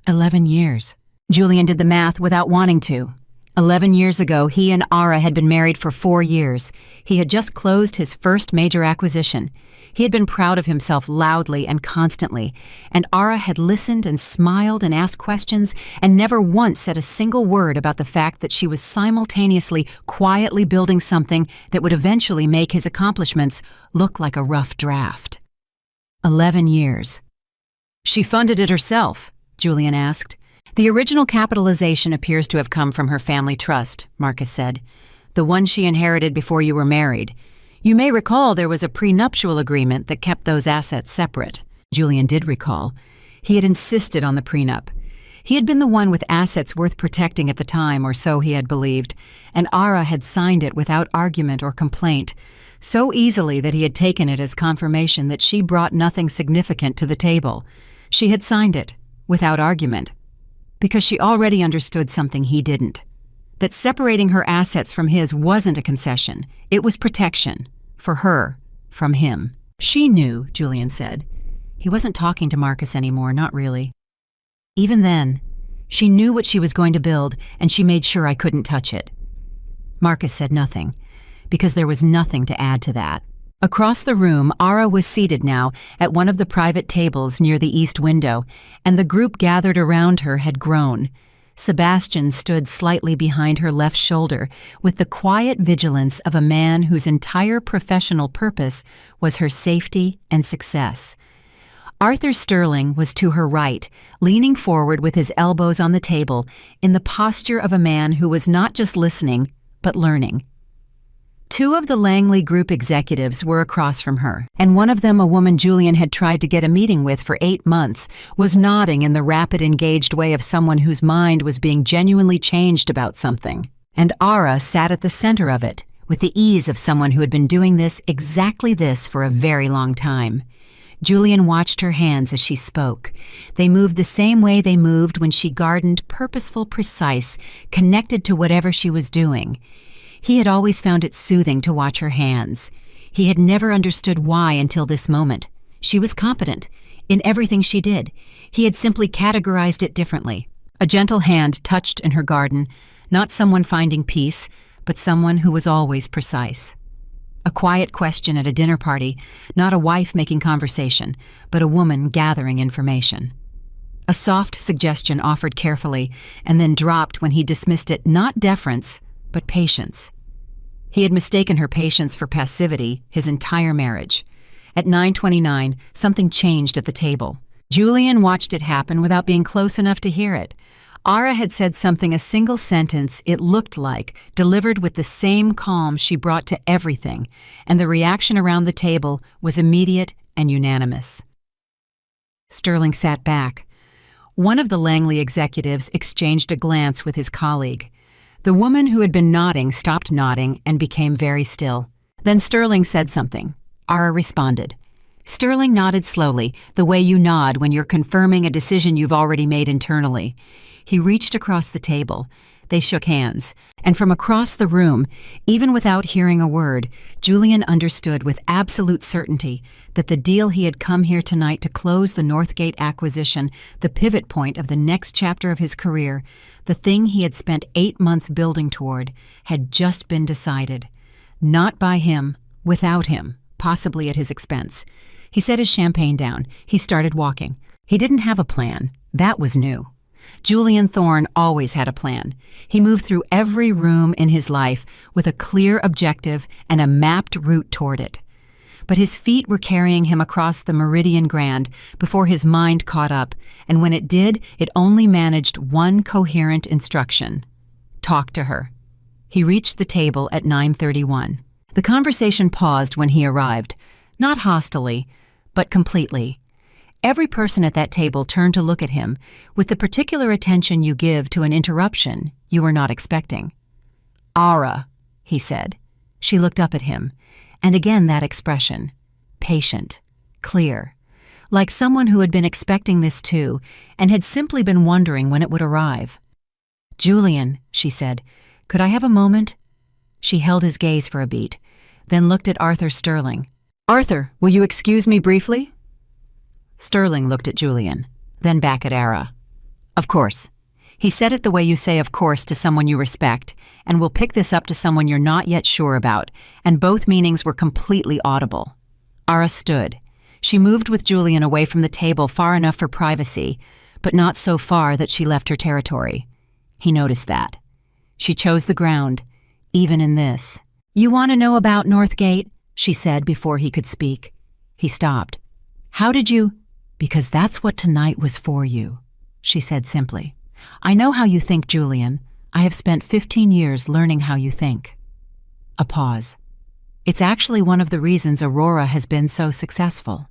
11 years. Julian did the math without wanting to. 11 years ago, he and Aara had been married for 4 years. He had just closed his first major acquisition. He had been proud of himself loudly and constantly, and Aara had listened and smiled and asked questions and never once said a single word about the fact that she was simultaneously quietly building something that would eventually make his accomplishments look like a rough draft. 11 years. "She funded it herself?" Julian asked. "The original capitalization appears to have come from her family trust," Marcus said. "The one she inherited before you were married. You may recall there was a prenuptial agreement that kept those assets separate." Julian did recall. He had insisted on the prenup. He had been the one with assets worth protecting at the time, or so he had believed, and Aara had signed it without argument or complaint, so easily that he had taken it as confirmation that she brought nothing significant to the table. She had signed it, without argument, because she already understood something he didn't. That separating her assets from his wasn't a concession. It was protection. For her. From him. She knew, Julian said. He wasn't talking to Marcus anymore, not really. Even then, she knew what she was going to build, and she made sure I couldn't touch it. Marcus said nothing, because there was nothing to add to that. Across the room, Aara was seated now at one of the private tables near the east window, and the group gathered around her had grown. Sebastian stood slightly behind her left shoulder with the quiet vigilance of a man whose entire professional purpose was her safety and success. Arthur Sterling was to her right, leaning forward with his elbows on the table, in the posture of a man who was not just listening, but learning. Two of the Langley Group executives were across from her, and one of them, a woman Julian had tried to get a meeting with for 8 months, was nodding in the rapid, engaged way of someone whose mind was being genuinely changed about something. And Aara sat at the center of it, with the ease of someone who had been doing exactly this for a very long time. Julian watched her hands as she spoke. They moved the same way they moved when she gardened, purposeful, precise, connected to whatever she was doing. He had always found it soothing to watch her hands. He had never understood why until this moment. She was competent in everything she did. He had simply categorized it differently. A gentle hand touched in her garden, not someone finding peace, but someone who was always precise. A quiet question at a dinner party, not a wife making conversation, but a woman gathering information. A soft suggestion offered carefully and then dropped when he dismissed it, not deference, but patience. He had mistaken her patience for passivity his entire marriage. At 9:29, something changed at the table. Julian watched it happen without being close enough to hear it. Aara had said something, a single sentence, it looked like, delivered with the same calm she brought to everything, and the reaction around the table was immediate and unanimous. Sterling sat back. One of the Langley executives exchanged a glance with his colleague. The woman who had been nodding stopped nodding and became very still. Then Sterling said something. Aara responded. Sterling nodded slowly, the way you nod when you're confirming a decision you've already made internally. He reached across the table. They shook hands, and from across the room, even without hearing a word, Julian understood with absolute certainty that the deal he had come here tonight to close the Northgate acquisition, the pivot point of the next chapter of his career, the thing he had spent 8 months building toward, had just been decided. Not by him, without him, possibly at his expense. He set his champagne down. He started walking. He didn't have a plan. That was new. Julian Thorne always had a plan. He moved through every room in his life with a clear objective and a mapped route toward it. But his feet were carrying him across the Meridian Grand before his mind caught up, and when it did, it only managed one coherent instruction. Talk to her. He reached the table at 9:31. The conversation paused when he arrived, not hostilely, but completely. Every person at that table turned to look at him with the particular attention you give to an interruption you were not expecting. Aara, he said. She looked up at him, and again that expression, patient, clear, like someone who had been expecting this too and had simply been wondering when it would arrive. Julian, she said, could I have a moment? She held his gaze for a beat, then looked at Arthur Sterling. Arthur, will you excuse me briefly? Sterling looked at Julian, then back at Aara. Of course. He said it the way you say of course to someone you respect, and will pick this up to someone you're not yet sure about, and both meanings were completely audible. Aara stood. She moved with Julian away from the table far enough for privacy, but not so far that she left her territory. He noticed that. She chose the ground, even in this. You want to know about Northgate? She said before he could speak. He stopped. How did you... Because that's what tonight was for you, she said simply. I know how you think, Julian. I have spent 15 years learning how you think. A pause. It's actually one of the reasons Aurora has been so successful.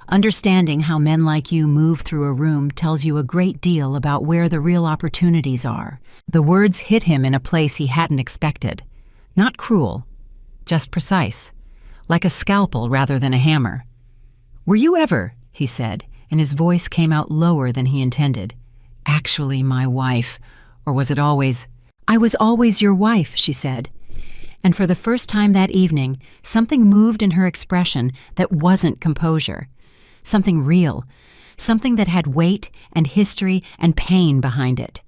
Understanding how men like you move through a room tells you a great deal about where the real opportunities are. The words hit him in a place he hadn't expected. Not cruel, just precise, like a scalpel rather than a hammer. Were you ever, he said, and his voice came out lower than he intended, actually my wife, or was it always... I was always your wife, she said. And for the first time that evening, something moved in her expression that wasn't composure. Something real, something that had weight and history and pain behind it.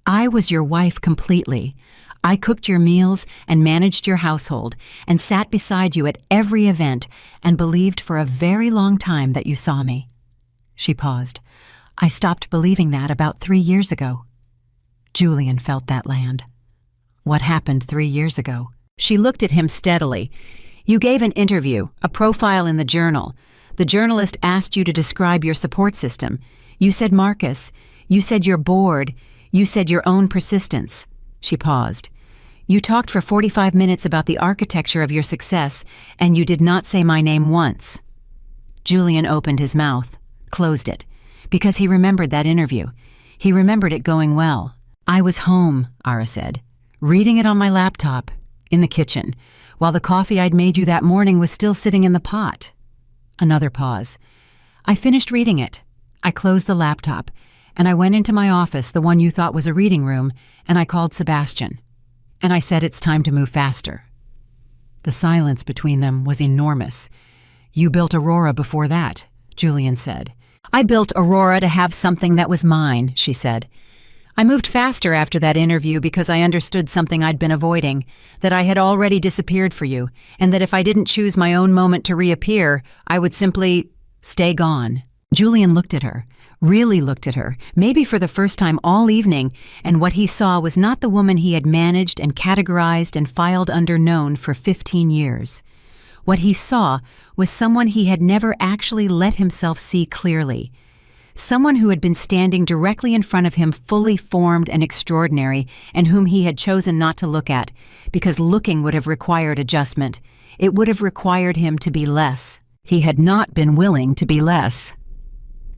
I was your wife completely. I cooked your meals and managed your household and sat beside you at every event and believed for a very long time that you saw me. She paused. I stopped believing that about 3 years ago. Julian felt that land. What happened 3 years ago? She looked at him steadily. You gave an interview, a profile in the journal. The journalist asked you to describe your support system. You said Marcus. You said your board. You said your own persistence. She paused. You talked for 45 minutes about the architecture of your success, and you did not say my name once. Julian opened his mouth, closed it, because he remembered that interview. He remembered it going well. I was home, Aara said, reading it on my laptop, in the kitchen, while the coffee I'd made you that morning was still sitting in the pot. Another pause. I finished reading it. I closed the laptop, and I went into my office, the one you thought was a reading room, and I called Sebastian. And I said it's time to move faster. The silence between them was enormous. You built Aurora before that, Julian said. I built Aurora to have something that was mine, she said. I moved faster after that interview because I understood something I'd been avoiding, that I had already disappeared for you, and that if I didn't choose my own moment to reappear, I would simply stay gone. Julian looked at her, really looked at her, maybe for the first time all evening, and what he saw was not the woman he had managed and categorized and filed under known for 15 years. What he saw was someone he had never actually let himself see clearly. Someone who had been standing directly in front of him, fully formed and extraordinary, and whom he had chosen not to look at, because looking would have required adjustment. It would have required him to be less. He had not been willing to be less.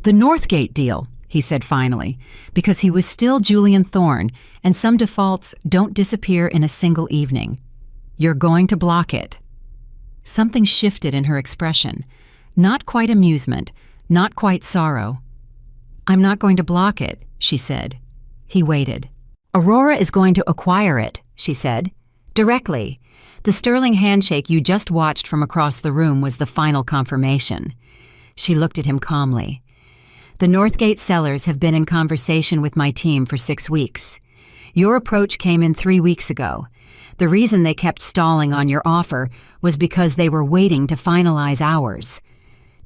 "The Northgate deal," he said finally, because he was still Julian Thorne, and some defaults don't disappear in a single evening. "You're going to block it." Something shifted in her expression. Not quite amusement, not quite sorrow. "I'm not going to block it," she said. He waited. "Aurora is going to acquire it," she said. "Directly." The sterling handshake you just watched from across the room was the final confirmation. She looked at him calmly. "The Northgate sellers have been in conversation with my team for 6 weeks. Your approach came in 3 weeks ago. The reason they kept stalling on your offer was because they were waiting to finalize ours."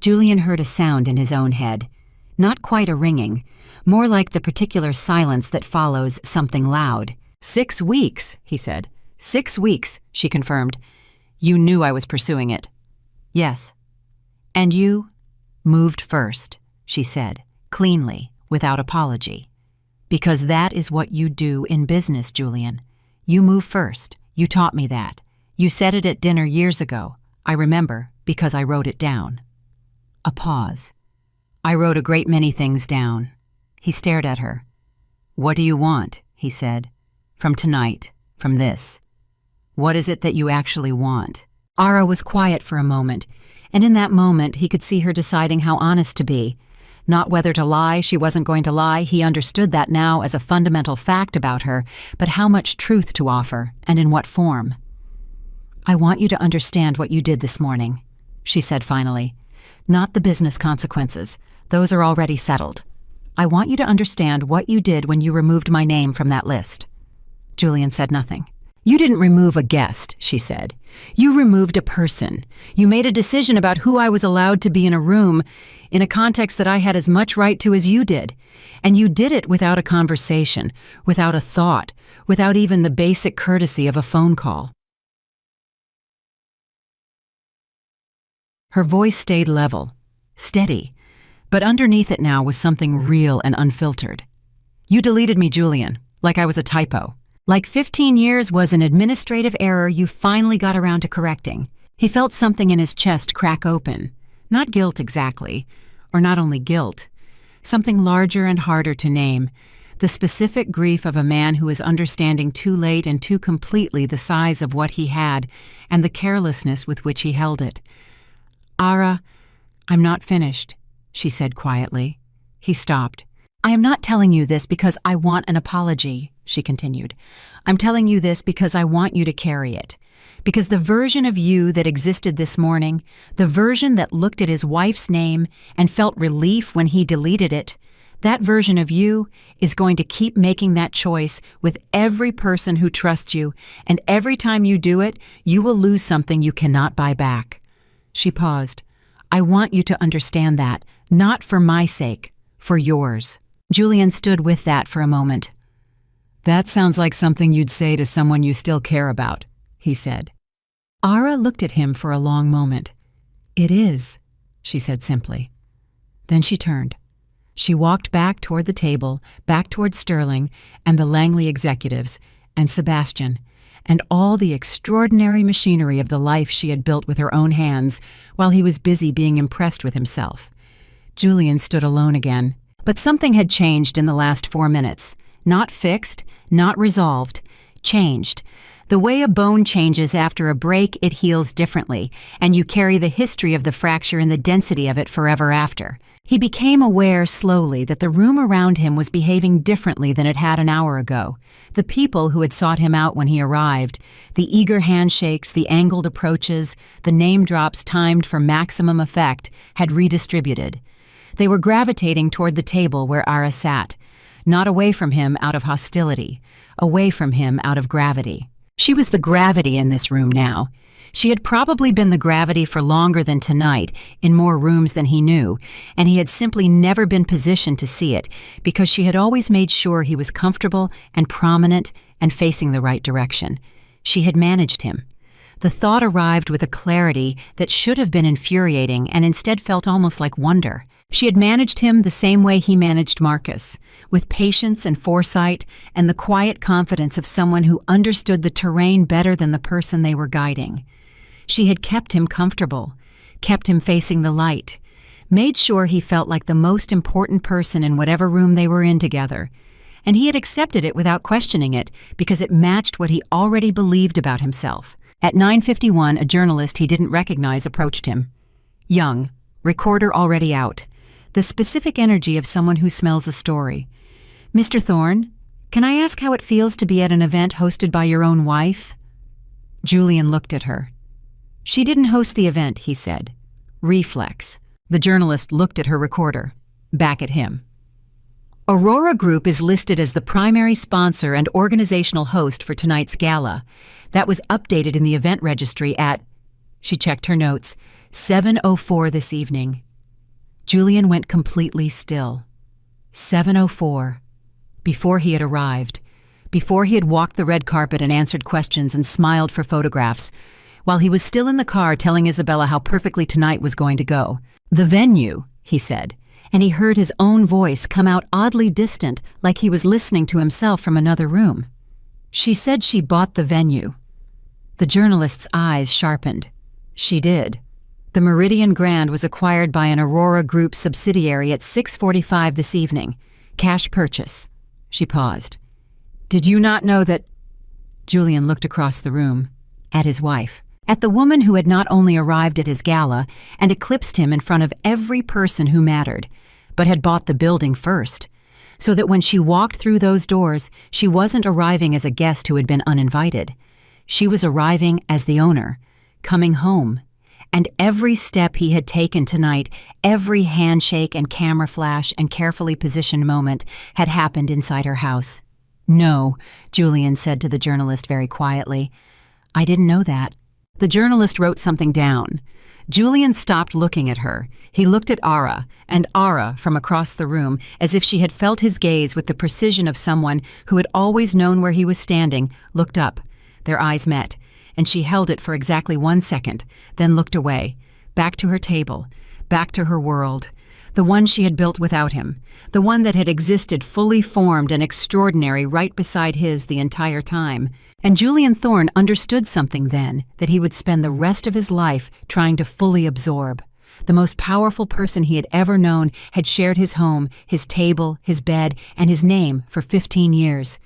Julian heard a sound in his own head. Not quite a ringing, more like the particular silence that follows something loud. 6 weeks, he said. 6 weeks, she confirmed. "You knew I was pursuing it." "Yes." "And you moved first," she said, cleanly, without apology. "Because that is what you do in business, Julian. You move first. You taught me that. You said it at dinner years ago. I remember, because I wrote it down." A pause. "I wrote a great many things down." He stared at her. "What do you want?" he said. "From tonight, from this. What is it that you actually want?" Aara was quiet for a moment, and in that moment he could see her deciding how honest to be. Not whether to lie, she wasn't going to lie, he understood that now as a fundamental fact about her, but how much truth to offer, and in what form. "I want you to understand what you did this morning," she said finally. "Not the business consequences. Those are already settled. I want you to understand what you did when you removed my name from that list." Julian said nothing. "You didn't remove a guest," she said. "You removed a person. You made a decision about who I was allowed to be in a room in a context that I had as much right to as you did. And you did it without a conversation, without a thought, without even the basic courtesy of a phone call." Her voice stayed level, steady, but underneath it now was something real and unfiltered. "You deleted me, Julian, like I was a typo. Like 15 years was an administrative error you finally got around to correcting." He felt something in his chest crack open. Not guilt exactly, or not only guilt. Something larger and harder to name. The specific grief of a man who is understanding too late and too completely the size of what he had and the carelessness with which he held it. "Aara, I'm not finished," she said quietly. He stopped. "I am not telling you this because I want an apology," she continued. "I'm telling you this because I want you to carry it. Because the version of you that existed this morning, the version that looked at his wife's name and felt relief when he deleted it, that version of you is going to keep making that choice with every person who trusts you, and every time you do it, you will lose something you cannot buy back." She paused. "I want you to understand that, not for my sake, for yours." Julian stood with that for a moment. "That sounds like something you'd say to someone you still care about," he said. Aara looked at him for a long moment. "It is," she said simply. Then she turned. She walked back toward the table, back toward Sterling and the Langley executives, and Sebastian, and all the extraordinary machinery of the life she had built with her own hands while he was busy being impressed with himself. Julian stood alone again. But something had changed in the last 4 minutes. Not fixed, not resolved. Changed. The way a bone changes after a break, it heals differently, and you carry the history of the fracture and the density of it forever after. He became aware slowly that the room around him was behaving differently than it had an hour ago. The people who had sought him out when he arrived, the eager handshakes, the angled approaches, the name drops timed for maximum effect, had redistributed. They were gravitating toward the table where Aara sat, not away from him out of hostility, away from him out of gravity. She was the gravity in this room now. She had probably been the gravity for longer than tonight, in more rooms than he knew, and he had simply never been positioned to see it because she had always made sure he was comfortable and prominent and facing the right direction. She had managed him. The thought arrived with a clarity that should have been infuriating and instead felt almost like wonder. She had managed him the same way he managed Marcus, with patience and foresight and the quiet confidence of someone who understood the terrain better than the person they were guiding. She had kept him comfortable, kept him facing the light, made sure he felt like the most important person in whatever room they were in together, and he had accepted it without questioning it because it matched what he already believed about himself. At 9:51, a journalist he didn't recognize approached him. Young, recorder already out, the specific energy of someone who smells a story. "Mr. Thorne, can I ask how it feels to be at an event hosted by your own wife?" Julian looked at her. "She didn't host the event," he said. Reflex. The journalist looked at her recorder, back at him. Aurora Group is listed as the primary sponsor and organizational host for tonight's gala. That was updated in the event registry at, she checked her notes, 7:04 this evening. Julian went completely still. 7:04. Before he had arrived. Before he had walked the red carpet and answered questions and smiled for photographs. While he was still in the car telling Isabella how perfectly tonight was going to go. "The venue," he said, and he heard his own voice come out oddly distant, like he was listening to himself from another room. "She said she bought the venue." The journalist's eyes sharpened. She did. The Meridian Grand was acquired by an Aurora Group subsidiary at 6:45 this evening. Cash purchase. She paused. "Did you not know that—" Julian looked across the room, at his wife. At the woman who had not only arrived at his gala and eclipsed him in front of every person who mattered, but had bought the building first, so that when she walked through those doors, she wasn't arriving as a guest who had been uninvited. She was arriving as the owner, coming home. And every step he had taken tonight, every handshake and camera flash and carefully positioned moment had happened inside her house. "No," Julian said to the journalist very quietly. "I didn't know that." The journalist wrote something down. Julian stopped looking at her. He looked at Aara, and Aara, from across the room, as if she had felt his gaze with the precision of someone who had always known where he was standing, looked up. Their eyes met, and she held it for exactly 1 second, then looked away, back to her table, back to her world, the one she had built without him, the one that had existed fully formed and extraordinary right beside his the entire time. And Julian Thorne understood something then that he would spend the rest of his life trying to fully absorb. The most powerful person he had ever known had shared his home, his table, his bed, and his name for 15 years.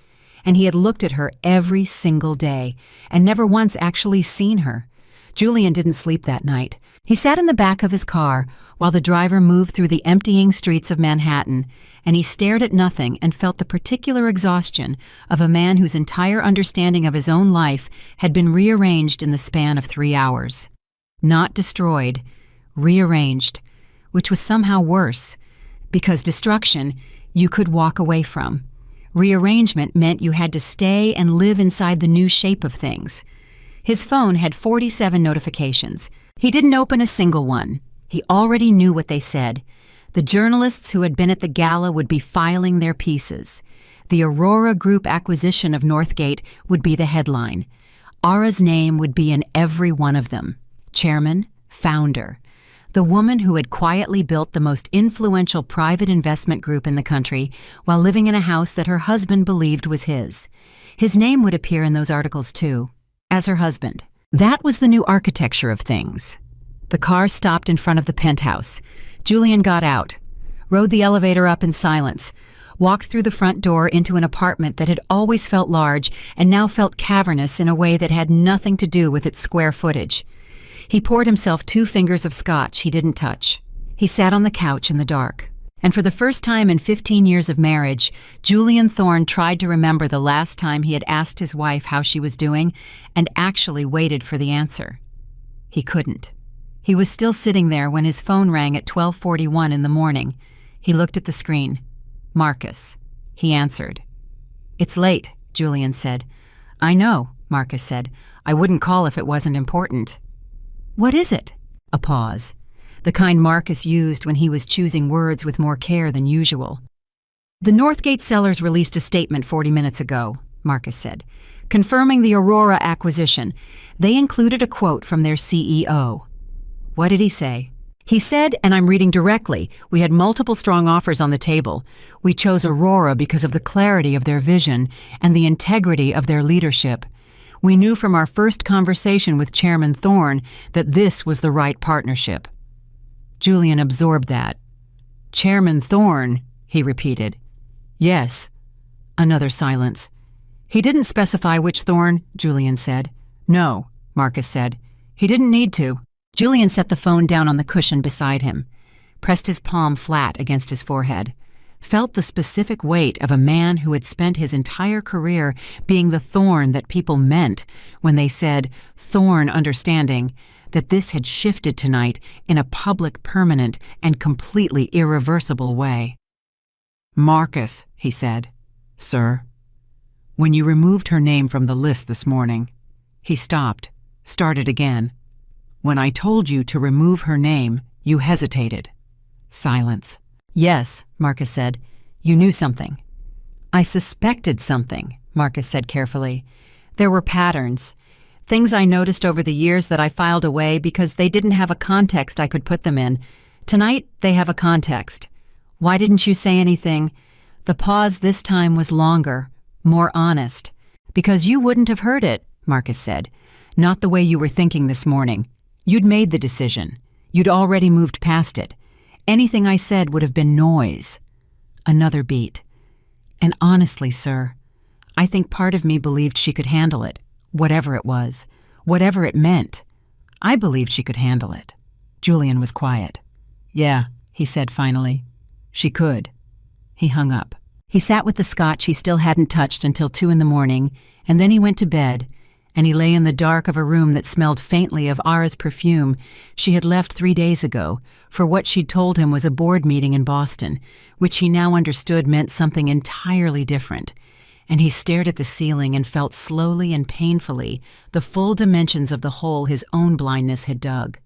And he had looked at her every single day, and never once actually seen her. Julian didn't sleep that night. He sat in the back of his car while the driver moved through the emptying streets of Manhattan, and he stared at nothing and felt the particular exhaustion of a man whose entire understanding of his own life had been rearranged in the span of 3 hours. Not destroyed, rearranged, which was somehow worse, because destruction you could walk away from. Rearrangement meant you had to stay and live inside the new shape of things. His phone had 47 notifications. He didn't open a single one. He already knew what they said. The journalists who had been at the gala would be filing their pieces. The Aurora Group acquisition of Northgate would be the headline. Aara's name would be in every one of them. Chairman, founder. The woman who had quietly built the most influential private investment group in the country while living in a house that her husband believed was his. His name would appear in those articles too, as her husband. That was the new architecture of things. The car stopped in front of the penthouse. Julian got out, rode the elevator up in silence, walked through the front door into an apartment that had always felt large and now felt cavernous in a way that had nothing to do with its square footage. He poured himself 2 fingers of scotch he didn't touch. He sat on the couch in the dark. And for the first time in 15 years of marriage, Julian Thorne tried to remember the last time he had asked his wife how she was doing and actually waited for the answer. He couldn't. He was still sitting there when his phone rang at 12:41 in the morning. He looked at the screen. Marcus. He answered. "It's late," Julian said. "I know. Marcus said. "I wouldn't call if it wasn't important." "What is it?" A pause. The kind Marcus used when he was choosing words with more care than usual. "The Northgate sellers released a statement 40 minutes ago," Marcus said, "confirming the Aurora acquisition. They included a quote from their CEO. What did he say? He said, and I'm reading directly, "We had multiple strong offers on the table. We chose Aurora because of the clarity of their vision and the integrity of their leadership. We knew from our first conversation with Chairman Thorne that this was the right partnership." Julian absorbed that. "Chairman Thorne," he repeated. "Yes." Another silence. "He didn't specify which Thorne," Julian said. "No," Marcus said. "He didn't need to." Julian set the phone down on the cushion beside him, pressed his palm flat against his forehead, felt the specific weight of a man who had spent his entire career being the thorn that people meant when they said, "Thorne understanding," that this had shifted tonight in a public, permanent, and completely irreversible way. "Marcus," he said. "Sir." "When you removed her name from the list this morning." He stopped, started again. "When I told you to remove her name, you hesitated." Silence. "Yes," Marcus said. "You knew something." "I suspected something," Marcus said carefully. "There were patterns. Things I noticed over the years that I filed away because they didn't have a context I could put them in. Tonight, they have a context. Why didn't you say anything?" The pause this time was longer, more honest. "Because you wouldn't have heard it," Marcus said. "Not the way you were thinking this morning. You'd made the decision. You'd already moved past it. Anything I said would have been noise." Another beat. "And honestly, sir, I think part of me believed she could handle it, whatever it was, whatever it meant. I believed she could handle it." Julian was quiet. "Yeah," he said finally. "She could." He hung up. He sat with the scotch he still hadn't touched until 2 a.m, and then he went to bed, and he lay in the dark of a room that smelled faintly of Aara's perfume she had left 3 days ago for what she'd told him was a board meeting in Boston, which he now understood meant something entirely different. And he stared at the ceiling and felt slowly and painfully the full dimensions of the hole his own blindness had dug.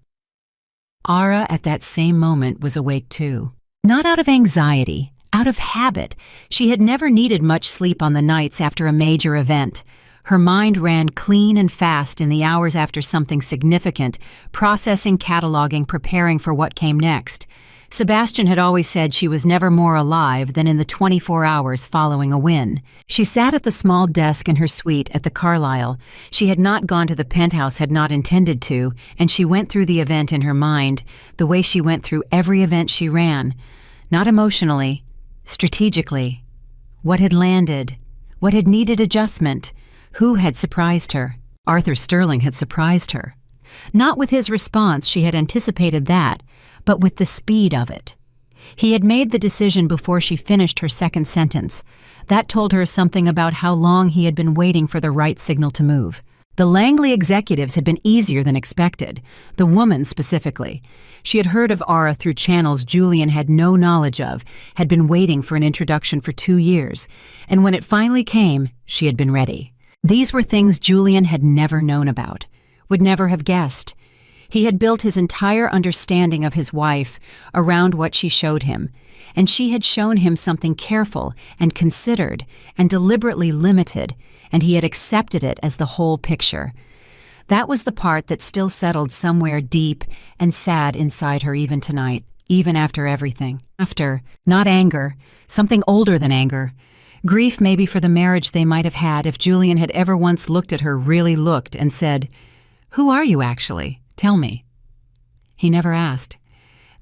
Aara at that same moment was awake too. Not out of anxiety, out of habit. She had never needed much sleep on the nights after a major event. Her mind ran clean and fast in the hours after something significant, processing, cataloging, preparing for what came next. Sebastian had always said she was never more alive than in the 24 hours following a win. She sat at the small desk in her suite at the Carlisle. She had not gone to the penthouse, had not intended to, and she went through the event in her mind, the way she went through every event she ran. Not emotionally, strategically. What had landed? What had needed adjustment? Who had surprised her? Arthur Sterling had surprised her. Not with his response, she had anticipated that, but with the speed of it. He had made the decision before she finished her second sentence. That told her something about how long he had been waiting for the right signal to move. The Langley executives had been easier than expected, the woman specifically. She had heard of Aara through channels Julian had no knowledge of, had been waiting for an introduction for 2 years, and when it finally came, she had been ready. These were things Julian had never known about, would never have guessed. He had built his entire understanding of his wife around what she showed him, and she had shown him something careful and considered and deliberately limited, and he had accepted it as the whole picture. That was the part that still settled somewhere deep and sad inside her even tonight, even after everything. After, not anger, something older than anger. Grief maybe for the marriage they might have had if Julian had ever once looked at her, really looked, and said, "Who are you actually? Tell me." He never asked.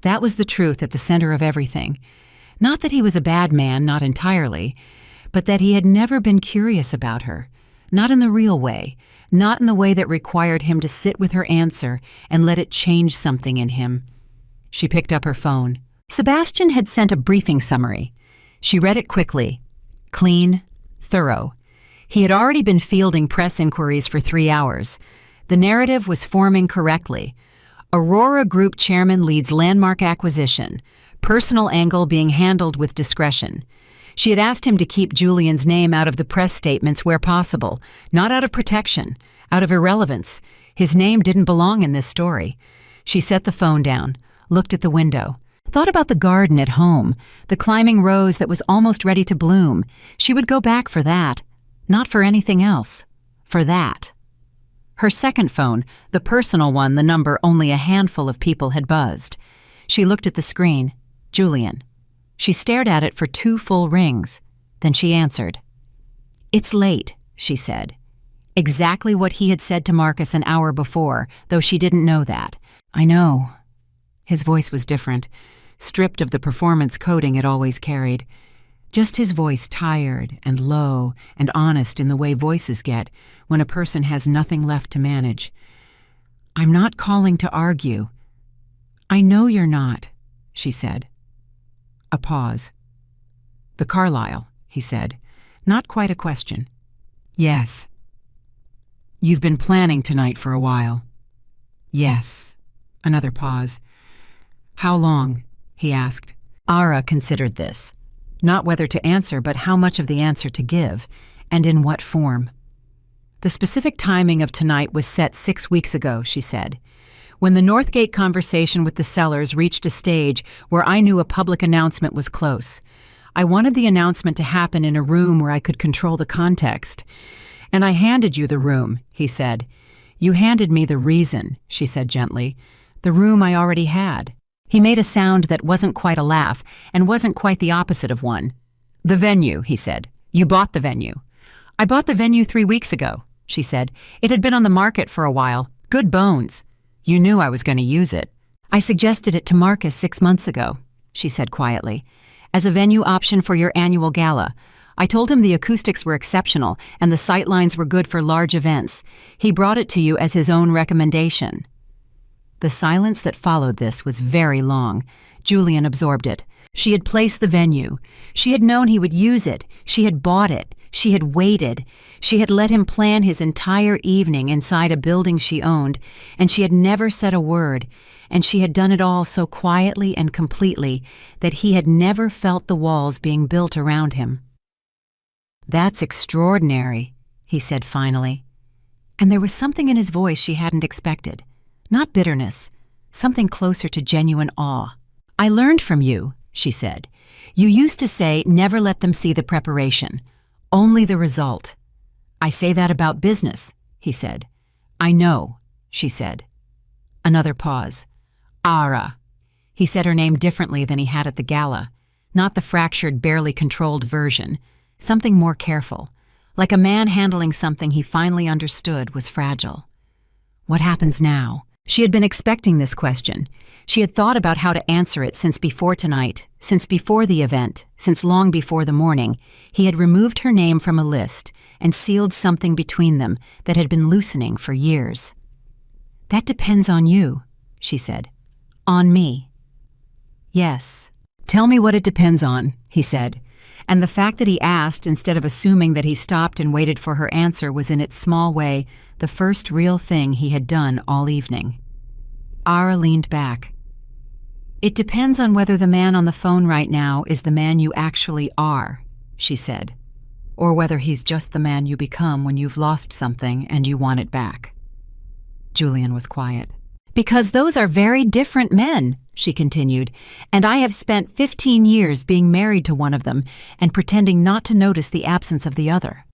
That was the truth at the center of everything. Not that he was a bad man, not entirely, but that he had never been curious about her. Not in the real way, not in the way that required him to sit with her answer and let it change something in him. She picked up her phone. Sebastian had sent a briefing summary. She read it quickly. Clean, thorough. He had already been fielding press inquiries for 3 hours. The narrative was forming correctly. Aurora Group chairman leads landmark acquisition. Personal angle being handled with discretion. She had asked him to keep Julian's name out of the press statements where possible, not out of protection, out of irrelevance. His name didn't belong in this story. She set the phone down, looked at the window, thought about the garden at home, the climbing rose that was almost ready to bloom. She would go back for that, not for anything else, for that. Her second phone, the personal one, the number only a handful of people had buzzed. She looked at the screen. Julian. She stared at it for 2 full rings. Then she answered. "It's late," she said. Exactly what he had said to Marcus an hour before, though she didn't know that. "I know." His voice was different, stripped of the performance coding it always carried. Just his voice, tired and low and honest in the way voices get when a person has nothing left to manage. "I'm not calling to argue." "I know you're not," she said. A pause. "The Carlisle," he said, not quite a question. "Yes." "You've been planning tonight for a while." "Yes." Another pause. "How long?" he asked. Aara considered this. Not whether to answer, but how much of the answer to give, and in what form. "The specific timing of tonight was set 6 weeks ago," she said. "When the Northgate conversation with the sellers reached a stage where I knew a public announcement was close. I wanted the announcement to happen in a room where I could control the context. And I handed you the room," he said. "You handed me the reason," she said gently. "The room I already had." He made a sound that wasn't quite a laugh and wasn't quite the opposite of one. "The venue," he said. "You bought the venue." "I bought the venue 3 weeks ago," she said. "It had been on the market for a while. Good bones. You knew I was going to use it." "I suggested it to Marcus 6 months ago," she said quietly, "as a venue option for your annual gala. I told him the acoustics were exceptional and the sightlines were good for large events. He brought it to you as his own recommendation." The silence that followed this was very long. Julian absorbed it. She had placed the venue. She had known he would use it. She had bought it. She had waited. She had let him plan his entire evening inside a building she owned, and she had never said a word, and she had done it all so quietly and completely that he had never felt the walls being built around him. "That's extraordinary," he said finally. And there was something in his voice she hadn't expected. Not bitterness, something closer to genuine awe. "I learned from you," she said. "You used to say never let them see the preparation, only the result." "I say that about business," he said. "I know," she said. Another pause. "Aara." He said her name differently than he had at the gala, not the fractured, barely controlled version, something more careful, like a man handling something he finally understood was fragile. "What happens now?" She had been expecting this question. She had thought about how to answer it since before tonight, since before the event, since long before the morning. He had removed her name from a list and sealed something between them that had been loosening for years. "That depends on you," she said. "On me." "Yes." "Tell me what it depends on," he said. And the fact that he asked instead of assuming that he stopped and waited for her answer was in its small way the first real thing he had done all evening. Aara leaned back. "It depends on whether the man on the phone right now is the man you actually are," she said, "or whether he's just the man you become when you've lost something and you want it back." Julian was quiet. "Because those are very different men," she continued, "and I have spent 15 years being married to one of them and pretending not to notice the absence of the other."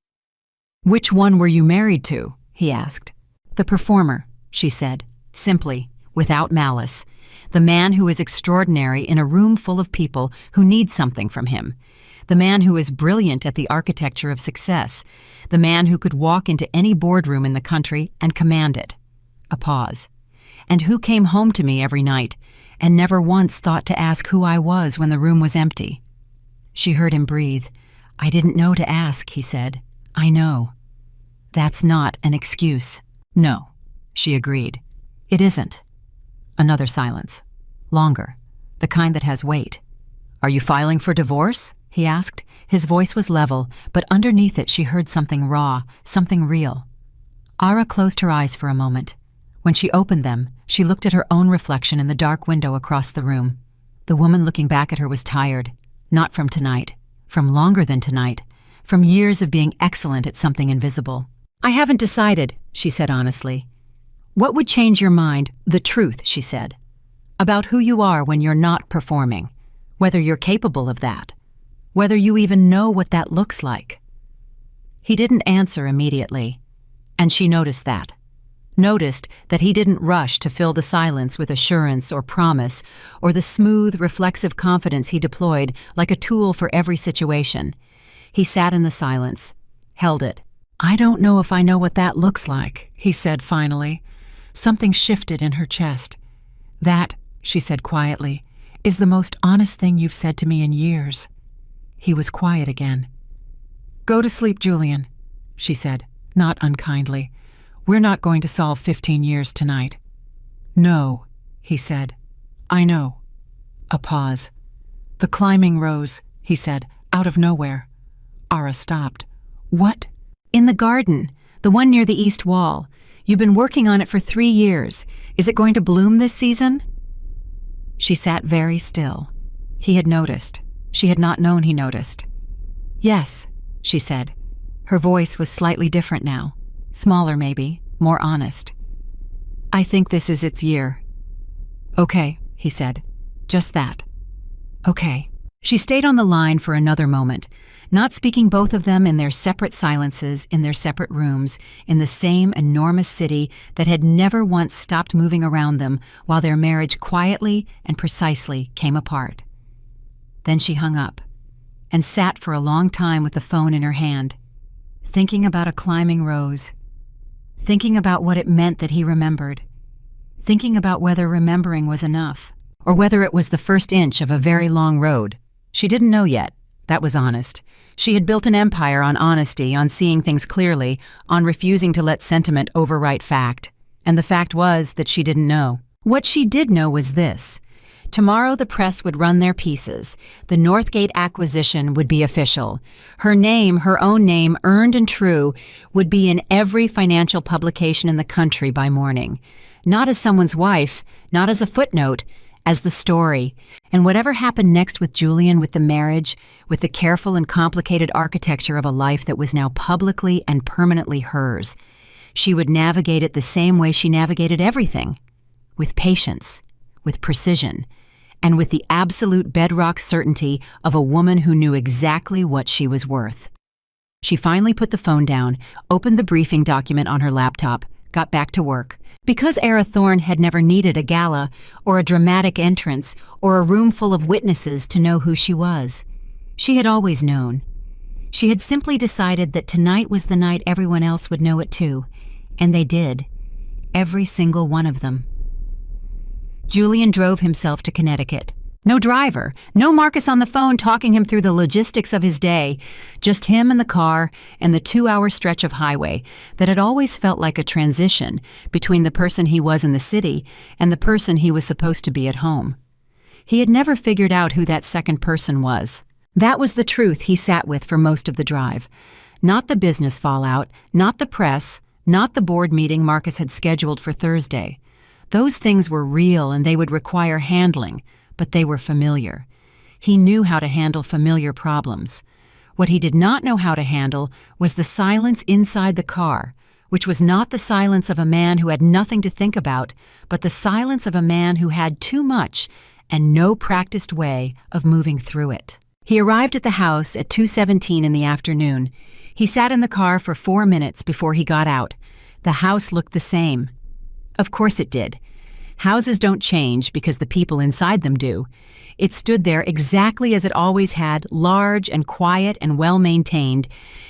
"Which one were you married to?" he asked. "The performer," she said, simply, without malice. "The man who is extraordinary in a room full of people who need something from him. The man who is brilliant at the architecture of success. The man who could walk into any boardroom in the country and command it." A pause. "And who came home to me every night and never once thought to ask who I was when the room was empty." She heard him breathe. "I didn't know to ask," he said. "I know." "That's not an excuse." "No," she agreed. "It isn't." Another silence. Longer. The kind that has weight. "Are you filing for divorce?" he asked. His voice was level, but underneath it she heard something raw, something real. Aara closed her eyes for a moment. When she opened them, she looked at her own reflection in the dark window across the room. The woman looking back at her was tired, not from tonight, from longer than tonight, from years of being excellent at something invisible. "I haven't decided," she said honestly. "What would change your mind?" "The truth," she said, "about who you are when you're not performing, whether you're capable of that, whether you even know what that looks like." He didn't answer immediately, and she noticed that. Noticed that he didn't rush to fill the silence with assurance or promise or the smooth, reflexive confidence he deployed like a tool for every situation. He sat in the silence, held it. "I don't know if I know what that looks like," he said finally. Something shifted in her chest. "That," she said quietly, "is the most honest thing you've said to me in years." He was quiet again. "Go to sleep, Julian," she said, not unkindly. "We're not going to solve 15 years tonight." "No," he said. "I know." A pause. "The climbing rose," he said, out of nowhere. Aara stopped. "What?" "In the garden, the one near the east wall. You've been working on it for 3 years. Is it going to bloom this season?" She sat very still. He had noticed. She had not known he noticed. "Yes," she said. Her voice was slightly different now. Smaller maybe, more honest. "I think this is its year." "Okay," he said. "Just that." "Okay." She stayed on the line for another moment, not speaking, both of them in their separate silences, in their separate rooms, in the same enormous city that had never once stopped moving around them while their marriage quietly and precisely came apart. Then she hung up and sat for a long time with the phone in her hand, thinking about a climbing rose, thinking about what it meant that he remembered, thinking about whether remembering was enough, or whether it was the first inch of a very long road. She didn't know yet. That was honest. She had built an empire on honesty, on seeing things clearly, on refusing to let sentiment overwrite fact. And the fact was that she didn't know. What she did know was this. Tomorrow the press would run their pieces. The Northgate acquisition would be official. Her name, her own name, earned and true, would be in every financial publication in the country by morning. Not as someone's wife, not as a footnote, as the story. And whatever happened next with Julian, with the marriage, with the careful and complicated architecture of a life that was now publicly and permanently hers, she would navigate it the same way she navigated everything, with patience, with precision, and with the absolute bedrock certainty of a woman who knew exactly what she was worth. She finally put the phone down, opened the briefing document on her laptop, got back to work. Because Aara Thorne had never needed a gala or a dramatic entrance or a room full of witnesses to know who she was. She had always known. She had simply decided that tonight was the night everyone else would know it too, and they did. Every single one of them. Julian drove himself to Connecticut. No driver, no Marcus on the phone talking him through the logistics of his day, just him and the car and the 2-hour stretch of highway that had always felt like a transition between the person he was in the city and the person he was supposed to be at home. He had never figured out who that second person was. That was the truth he sat with for most of the drive. Not the business fallout, not the press, not the board meeting Marcus had scheduled for Thursday. Those things were real and they would require handling, but they were familiar. He knew how to handle familiar problems. What he did not know how to handle was the silence inside the car, which was not the silence of a man who had nothing to think about, but the silence of a man who had too much and no practiced way of moving through it. He arrived at the house at 2:17 in the afternoon. He sat in the car for 4 minutes before he got out. The house looked the same. Of course it did. Houses don't change because the people inside them do. It stood there exactly as it always had, large and quiet and well-maintained,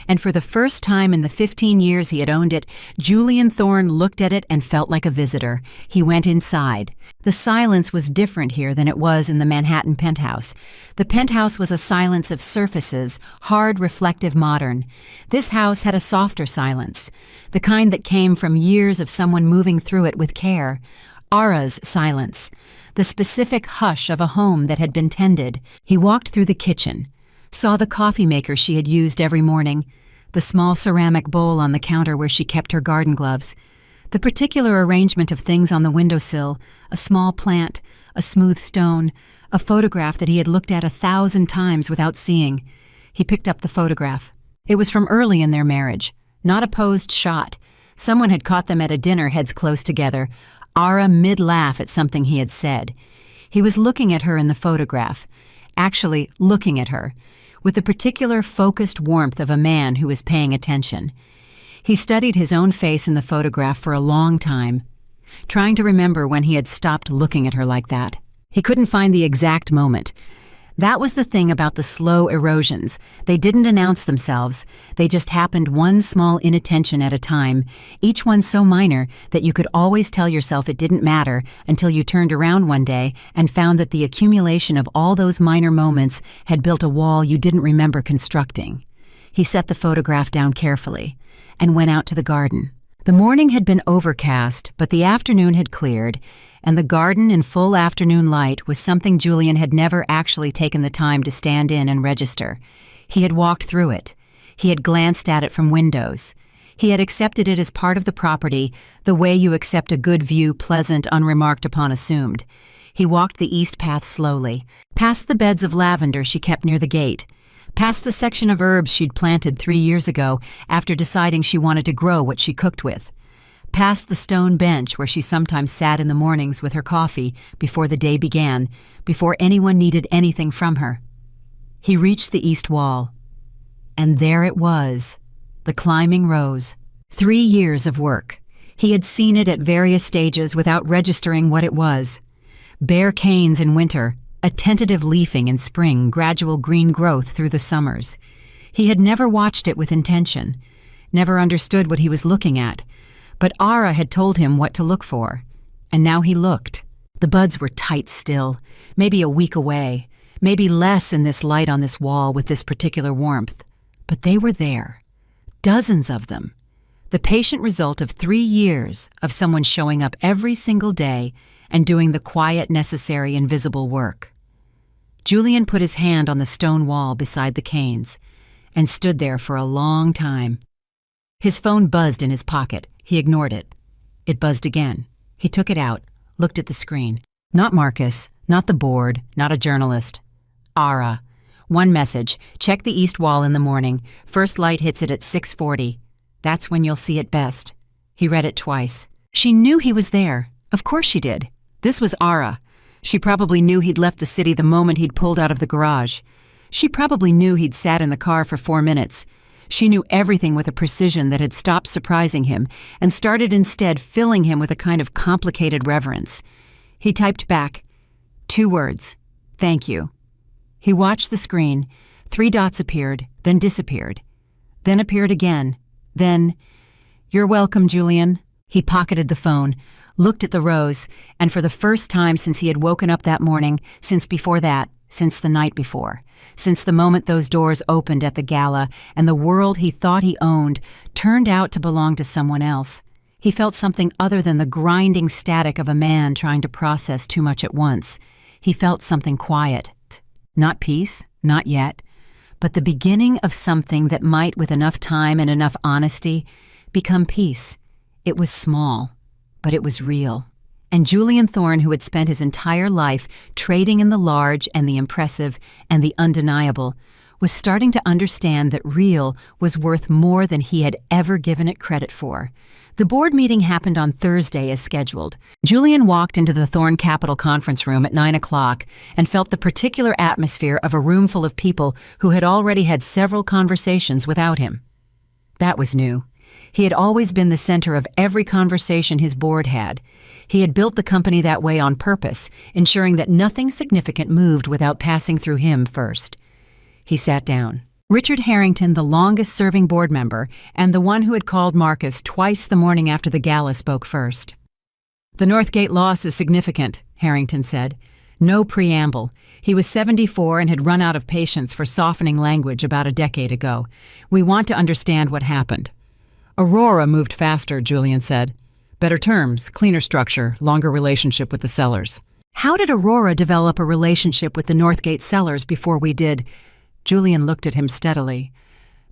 and for the first time in the 15 years he had owned it, Julian Thorne looked at it and felt like a visitor. He went inside. The silence was different here than it was in the Manhattan penthouse. The penthouse was a silence of surfaces, hard, reflective, modern. This house had a softer silence, the kind that came from years of someone moving through it with care. Aara's silence, the specific hush of a home that had been tended. He walked through the kitchen, saw the coffee maker she had used every morning, the small ceramic bowl on the counter where she kept her garden gloves, the particular arrangement of things on the windowsill, a small plant, a smooth stone, a photograph that he had looked at 1,000 times without seeing. He picked up the photograph. It was from early in their marriage, not a posed shot. Someone had caught them at a dinner, heads close together, Aara mid-laugh at something he had said. He was looking at her in the photograph, actually looking at her, with the particular focused warmth of a man who is paying attention. He studied his own face in the photograph for a long time, trying to remember when he had stopped looking at her like that. He couldn't find the exact moment. That was the thing about the slow erosions. They didn't announce themselves. They just happened one small inattention at a time, each one so minor that you could always tell yourself it didn't matter until you turned around one day and found that the accumulation of all those minor moments had built a wall you didn't remember constructing. He set the photograph down carefully and went out to the garden. The morning had been overcast, but the afternoon had cleared, and the garden in full afternoon light was something Julian had never actually taken the time to stand in and register. He had walked through it. He had glanced at it from windows. He had accepted it as part of the property, the way you accept a good view, pleasant, unremarked upon, assumed. He walked the east path slowly, past the beds of lavender she kept near the gate, past the section of herbs she'd planted 3 years ago after deciding she wanted to grow what she cooked with, past the stone bench where she sometimes sat in the mornings with her coffee before the day began, before anyone needed anything from her. He reached the east wall, and there it was, the climbing rose. 3 years of work. He had seen it at various stages without registering what it was. Bare canes in winter, a tentative leafing in spring, gradual green growth through the summers. He had never watched it with intention, never understood what he was looking at, but Aara had told him what to look for, and now he looked. The buds were tight still, maybe a week away, maybe less in this light on this wall with this particular warmth, but they were there, dozens of them, the patient result of 3 years of someone showing up every single day and doing the quiet, necessary, invisible work. Julian put his hand on the stone wall beside the canes and stood there for a long time. His phone buzzed in his pocket. He ignored it. It buzzed again. He took it out, looked at the screen. Not Marcus, not the board, not a journalist. Aara. One message. Check the east wall in the morning. First light hits it at 6:40. That's when you'll see it best. He read it twice. She knew he was there. Of course she did. This was Aara. She probably knew he'd left the city the moment he'd pulled out of the garage. She probably knew he'd sat in the car for 4 minutes. She knew everything with a precision that had stopped surprising him and started instead filling him with a kind of complicated reverence. He typed back, 2 words, "Thank you." He watched the screen. 3 dots appeared, then disappeared, then appeared again, then, "You're welcome, Julian." He pocketed the phone, looked at the rose, and for the first time since he had woken up that morning, since before that, since the night before, since the moment those doors opened at the Gala and the world he thought he owned turned out to belong to someone else, he felt something other than the grinding static of a man trying to process too much at once. He felt something quiet. Not peace, not yet, but the beginning of something that might, with enough time and enough honesty, become peace. It was small, but it was real. And Julian Thorne, who had spent his entire life trading in the large and the impressive and the undeniable, was starting to understand that real was worth more than he had ever given it credit for. The board meeting happened on Thursday as scheduled. Julian walked into the Thorne Capital conference room at 9 o'clock and felt the particular atmosphere of a room full of people who had already had several conversations without him. That was new. He had always been the center of every conversation his board had. He had built the company that way on purpose, ensuring that nothing significant moved without passing through him first. He sat down. Richard Harrington, the longest-serving board member, and the one who had called Marcus twice the morning after the Gala, spoke first. "The Northgate loss is significant," Harrington said. No preamble. He was 74 and had run out of patience for softening language about a decade ago. "We want to understand what happened." "Aurora moved faster," Julian said. "Better terms, cleaner structure, longer relationship with the sellers." "How did Aurora develop a relationship with the Northgate sellers before we did?" Julian looked at him steadily.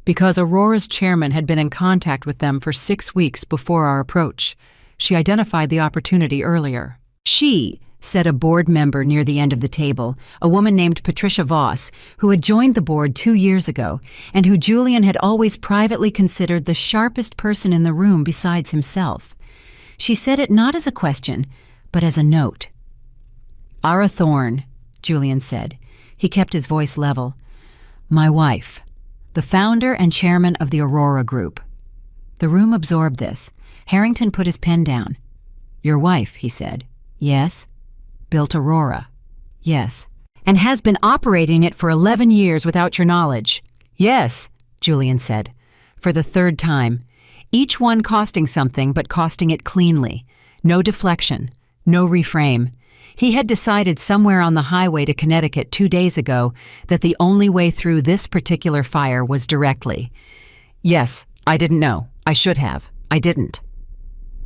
"Because Aurora's chairman had been in contact with them for 6 weeks before our approach. She identified the opportunity earlier." "She," said a board member near the end of the table, a woman named Patricia Voss, who had joined the board 2 years ago and who Julian had always privately considered the sharpest person in the room besides himself. She said it not as a question, but as a note. "Aara Thorne," Julian said. He kept his voice level. "My wife, the founder and chairman of the Aurora Group." The room absorbed this. Harrington put his pen down. "Your wife," he said. "Yes." "Built Aurora." "Yes." "And has been operating it for 11 years without your knowledge." "Yes," Julian said, for the third time. Each one costing something, but costing it cleanly. No deflection, no reframe. He had decided somewhere on the highway to Connecticut 2 days ago that the only way through this particular fire was directly. "Yes, I didn't know. I should have. I didn't."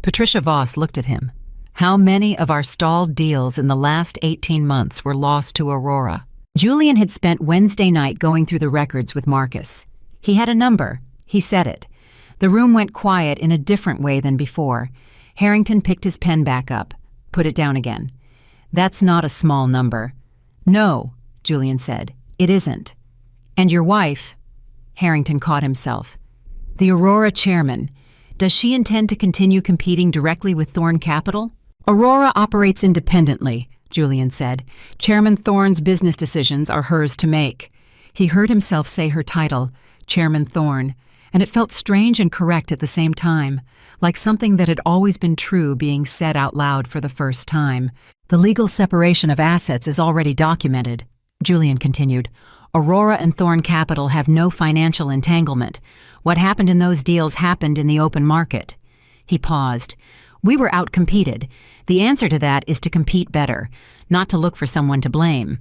Patricia Voss looked at him. "How many of our stalled deals in the last 18 months were lost to Aurora?" Julian had spent Wednesday night going through the records with Marcus. He had a number. He said it. The room went quiet in a different way than before. Harrington picked his pen back up, put it down again. "That's not a small number." "No," Julian said, "it isn't." "And your wife?" Harrington caught himself. "The Aurora chairman. Does she intend to continue competing directly with Thorne Capital?" "Aurora operates independently," Julian said. "Chairman Thorne's business decisions are hers to make." He heard himself say her title, Chairman Thorne, and it felt strange and correct at the same time, like something that had always been true being said out loud for the first time. "The legal separation of assets is already documented," Julian continued. "Aurora and Thorne Capital have no financial entanglement. What happened in those deals happened in the open market." He paused. "We were outcompeted. The answer to that is to compete better, not to look for someone to blame."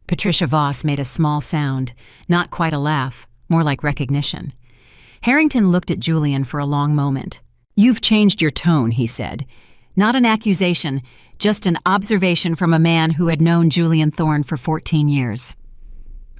Patricia Voss made a small sound, not quite a laugh, more like recognition. Harrington looked at Julian for a long moment. "You've changed your tone," he said. "Not an accusation, just an observation from a man who had known Julian Thorne for 14 years.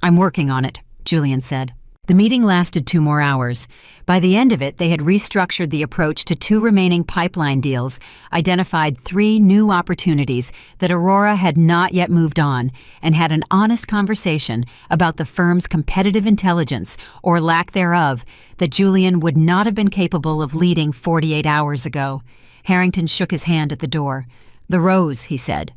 "I'm working on it," Julian said. The meeting lasted 2 more hours. By the end of it, they had restructured the approach to 2 remaining pipeline deals, identified 3 new opportunities that Aurora had not yet moved on, and had an honest conversation about the firm's competitive intelligence, or lack thereof, that Julian would not have been capable of leading 48 hours ago. Harrington shook his hand at the door. "The rose," he said.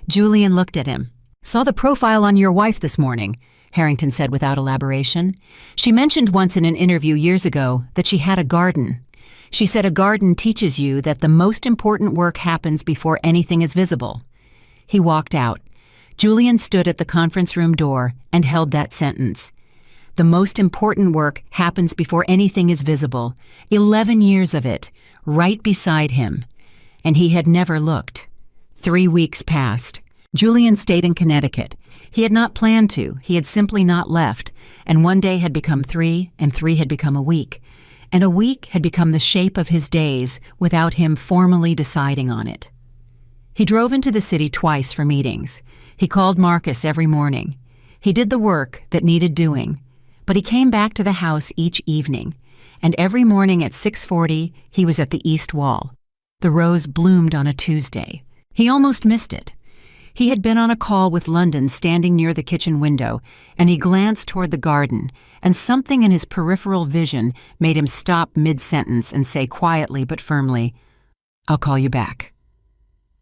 Julian looked at him. "Saw the profile on your wife this morning," Harrington said without elaboration. "She mentioned once in an interview years ago that she had a garden. She said a garden teaches you that the most important work happens before anything is visible." He walked out. Julian stood at the conference room door and held that sentence. The most important work happens before anything is visible. 11 years of it, right beside him. And he had never looked. 3 weeks passed. Julian stayed in Connecticut. He had not planned to. He had simply not left. And 1 day had become 3, and 3 had become a week. And a week had become the shape of his days without him formally deciding on it. He drove into the city twice for meetings. He called Marcus every morning. He did the work that needed doing. But he came back to the house each evening. And every morning at 6:40, he was at the east wall. The rose bloomed on a Tuesday. He almost missed it. He had been on a call with London standing near the kitchen window, and he glanced toward the garden, and something in his peripheral vision made him stop mid-sentence and say quietly but firmly, "I'll call you back."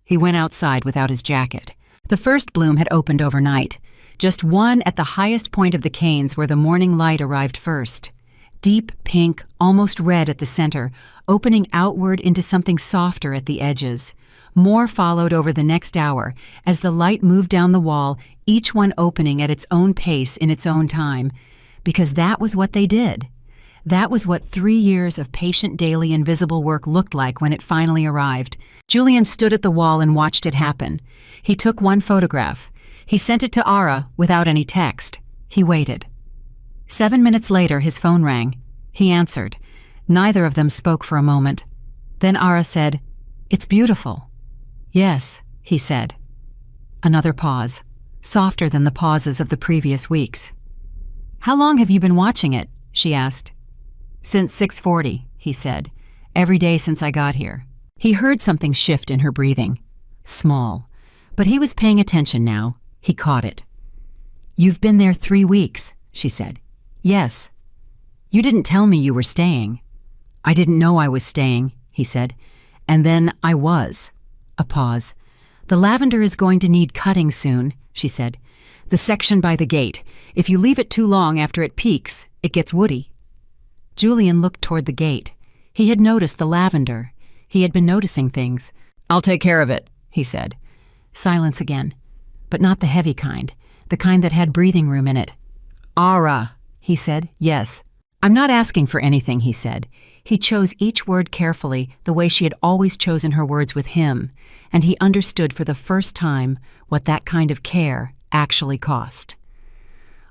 He went outside without his jacket. The first bloom had opened overnight, just one at the highest point of the canes where the morning light arrived first. Deep pink, almost red at the center, opening outward into something softer at the edges. More followed over the next hour as the light moved down the wall, each one opening at its own pace in its own time, because that was what they did. That was what 3 years of patient daily invisible work looked like when it finally arrived. Julian stood at the wall and watched it happen. He took one photograph. He sent it to Aara without any text. He waited. 7 minutes later, his phone rang. He answered. Neither of them spoke for a moment. Then Aara said, "It's beautiful." "Yes," he said. Another pause, softer than the pauses of the previous weeks. "How long have you been watching it?" she asked. "Since 6:40, he said. "Every day since I got here." He heard something shift in her breathing. Small, But he was paying attention now. He caught it. "You've been there 3 weeks," she said. "Yes." "You didn't tell me you were staying." "I didn't know I was staying," he said. "And then I was." A pause. "The lavender is going to need cutting soon," she said. "The section by the gate. If you leave it too long after it peaks, it gets woody." Julian looked toward the gate. He had noticed the lavender. He had been noticing things. "I'll take care of it," he said. Silence again, but not the heavy kind, the kind that had breathing room in it. "Aara," he said. "Yes." "I'm not asking for anything," he said. He chose each word carefully, the way she had always chosen her words with him, and he understood for the first time what that kind of care actually cost.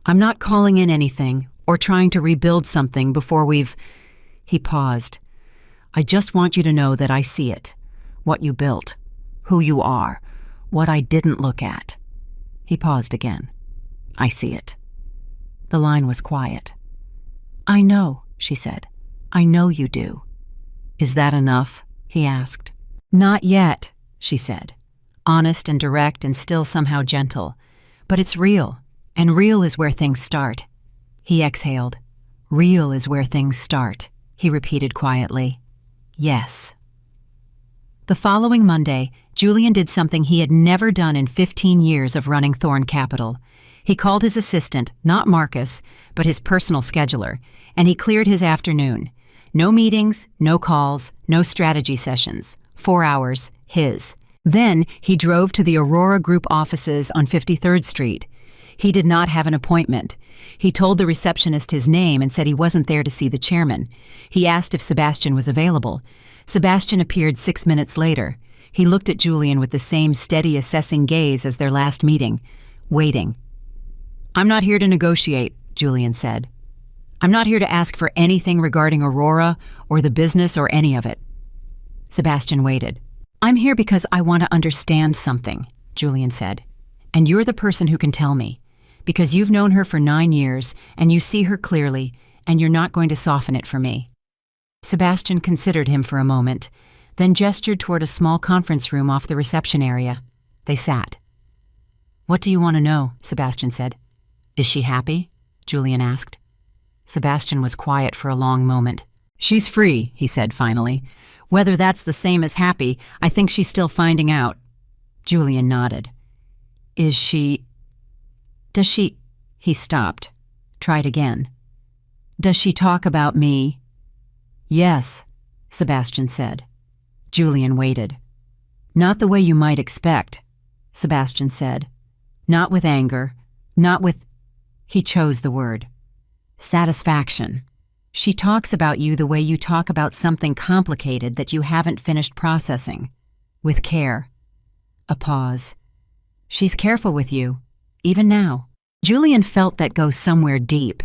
"I'm not calling in anything or trying to rebuild something before we've—" He paused. "I just want you to know that I see it, what you built, who you are, what I didn't look at." He paused again. "I see it." The line was quiet. "I know," she said. "I know you do." "Is that enough?" he asked. "Not yet," she said, honest and direct and still somehow gentle. "But it's real, and real is where things start." He exhaled. "Real is where things start," he repeated quietly. "Yes." The following Monday, Julian did something he had never done in 15 years of running Thorne Capital. He called his assistant, not Marcus, but his personal scheduler, and he cleared his afternoon. No meetings, no calls, no strategy sessions. 4 hours, his. Then he drove to the Aurora Group offices on 53rd Street. He did not have an appointment. He told the receptionist his name and said he wasn't there to see the chairman. He asked if Sebastian was available. Sebastian appeared 6 minutes later. He looked at Julian with the same steady, assessing gaze as their last meeting, waiting. "I'm not here to negotiate," Julian said. "I'm not here to ask for anything regarding Aurora or the business or any of it." Sebastian waited. "I'm here because I want to understand something," Julian said. "And you're the person who can tell me, because you've known her for 9 years and you see her clearly, and you're not going to soften it for me." Sebastian considered him for a moment, then gestured toward a small conference room off the reception area. They sat. "What do you want to know?" Sebastian said. "Is she happy?" Julian asked. Sebastian was quiet for a long moment. "She's free," he said finally. "Whether that's the same as happy, I think she's still finding out." Julian nodded. Does she... He stopped. Tried again. "Does she talk about me?" "Yes," Sebastian said. Julian waited. "Not the way you might expect," Sebastian said. "Not with anger. Not with..." He chose the word. "Satisfaction. She talks about you the way you talk about something complicated that you haven't finished processing. With care." A pause. "She's careful with you, even now." Julian felt that go somewhere deep.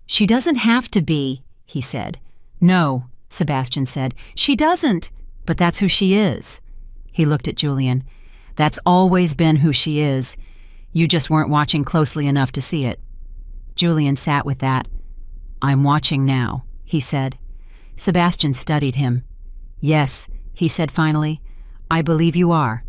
"She doesn't have to be," he said. "No," Sebastian said. "She doesn't, but that's who she is." He looked at Julian. "That's always been who she is. You just weren't watching closely enough to see it." Julian sat with that. "I'm watching now," he said. Sebastian studied him. "Yes," he said finally. "I believe you are."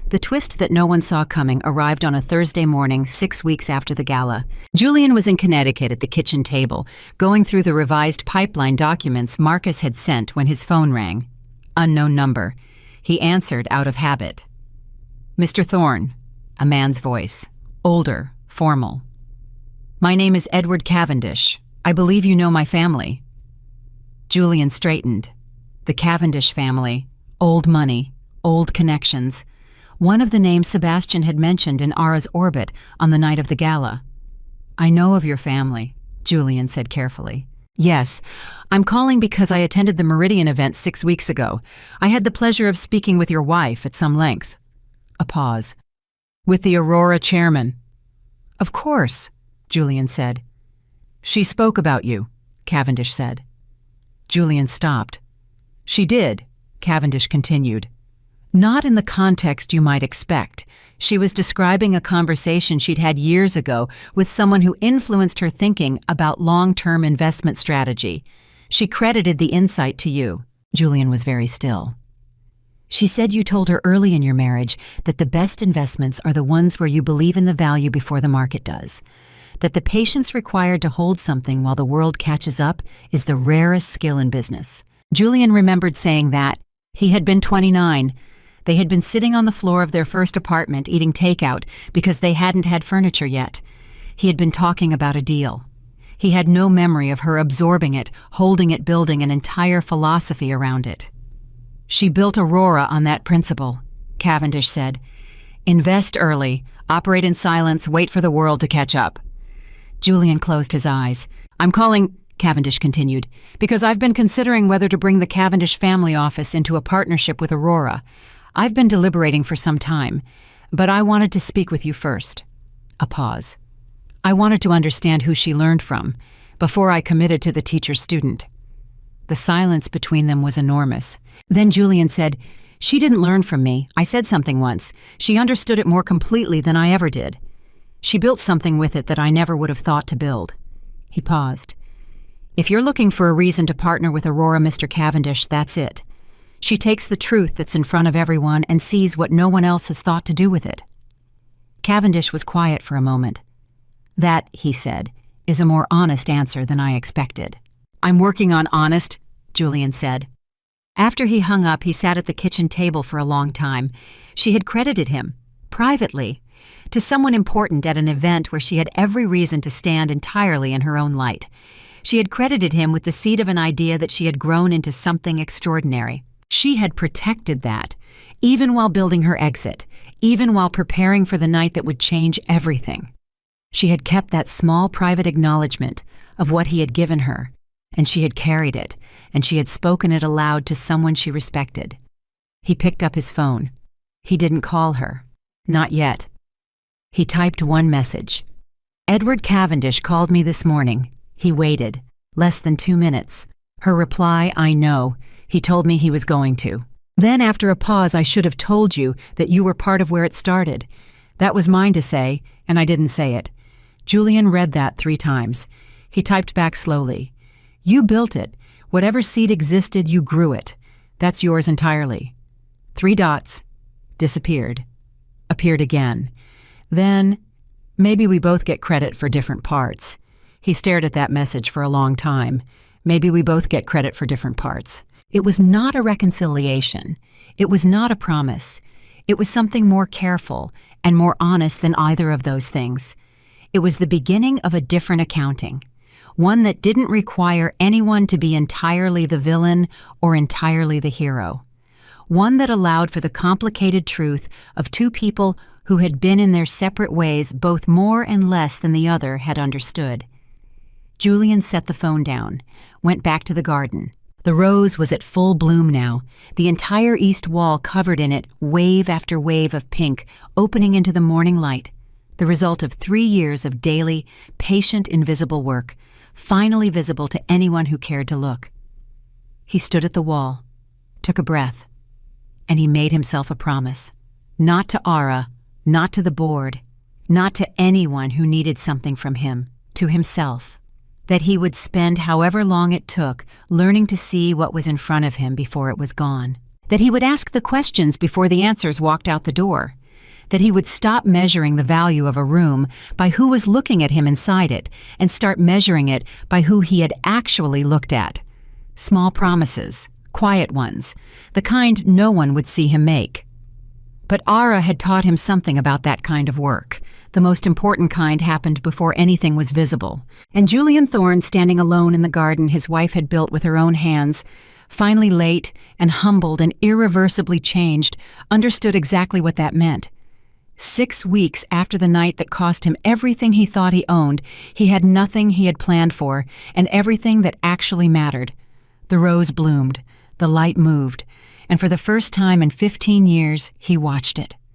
The twist that no one saw coming arrived on a Thursday morning 6 weeks after the gala. Julian was in Connecticut at the kitchen table, going through the revised pipeline documents Marcus had sent when his phone rang. Unknown number. He answered out of habit. "Mr. Thorne," a man's voice, older, formal. "My name is Edward Cavendish. I believe you know my family." Julian straightened. The Cavendish family. Old money. Old connections. One of the names Sebastian had mentioned in Aara's orbit on the night of the gala. "I know of your family," Julian said carefully. "Yes, I'm calling because I attended the Meridian event 6 weeks ago. I had the pleasure of speaking with your wife at some length." A pause. "With the Aurora chairman." "Of course," Julian said. "She spoke about you," Cavendish said. Julian stopped. "She did," Cavendish continued. "Not in the context you might expect. She was describing a conversation she'd had years ago with someone who influenced her thinking about long-term investment strategy. She credited the insight to you." Julian was very still. She said you told her early in your marriage that the best investments are the ones where you believe in the value before the market does, that the patience required to hold something while the world catches up is the rarest skill in business. Julian remembered saying that. He had been 29. They had been sitting on the floor of their first apartment eating takeout because they hadn't had furniture yet. He had been talking about a deal. He had no memory of her absorbing it, holding it, building an entire philosophy around it. She built Aurora on that principle, Cavendish said. Invest early, operate in silence, wait for the world to catch up. Julian closed his eyes. I'm calling, Cavendish continued, because I've been considering whether to bring the Cavendish family office into a partnership with Aurora. I've been deliberating for some time, but I wanted to speak with you first. A pause. I wanted to understand who she learned from before I committed to the teacher-student. The silence between them was enormous. Then Julian said, She didn't learn from me. I said something once. She understood it more completely than I ever did. She built something with it that I never would have thought to build. He paused. If you're looking for a reason to partner with Aurora, Mr. Cavendish, that's it. She takes the truth that's in front of everyone and sees what no one else has thought to do with it. Cavendish was quiet for a moment. That, he said, is a more honest answer than I expected. I'm working on honest, Julian said. After he hung up, he sat at the kitchen table for a long time. She had credited him, privately, to someone important at an event where she had every reason to stand entirely in her own light. She had credited him with the seed of an idea that she had grown into something extraordinary. She had protected that, even while building her exit, even while preparing for the night that would change everything. She had kept that small private acknowledgement of what he had given her, and she had carried it, and she had spoken it aloud to someone she respected. He picked up his phone. He didn't call her. Not yet. He typed one message. Edward Cavendish called me this morning. He waited. Less than 2 minutes. Her reply, I know. He told me he was going to. Then after a pause, I should have told you that you were part of where it started. That was mine to say, and I didn't say it. Julian read that 3 times. He typed back slowly. You built it. Whatever seed existed, you grew it. That's yours entirely. 3 dots. Disappeared. Appeared again. Then, maybe we both get credit for different parts. He stared at that message for a long time. Maybe we both get credit for different parts. It was not a reconciliation. It was not a promise. It was something more careful and more honest than either of those things. It was the beginning of a different accounting. One that didn't require anyone to be entirely the villain or entirely the hero. One that allowed for the complicated truth of 2 people who had been in their separate ways both more and less than the other had understood. Julian set the phone down, went back to the garden. The rose was at full bloom now, the entire east wall covered in it, wave after wave of pink, opening into the morning light, the result of 3 years of daily, patient, invisible work, finally visible to anyone who cared to look. He stood at the wall, took a breath, and he made himself a promise. Not to Aara, not to the board, not to anyone who needed something from him, to himself. That he would spend however long it took learning to see what was in front of him before it was gone. That he would ask the questions before the answers walked out the door. That he would stop measuring the value of a room by who was looking at him inside it and start measuring it by who he had actually looked at. Small promises, quiet ones, the kind no one would see him make. But Aara had taught him something about that kind of work. The most important kind happened before anything was visible. And Julian Thorne, standing alone in the garden his wife had built with her own hands, finally late and humbled and irreversibly changed, understood exactly what that meant. 6 weeks after the night that cost him everything he thought he owned, he had nothing he had planned for, and everything that actually mattered. The rose bloomed, the light moved, and for the first time in 15 years, he watched it.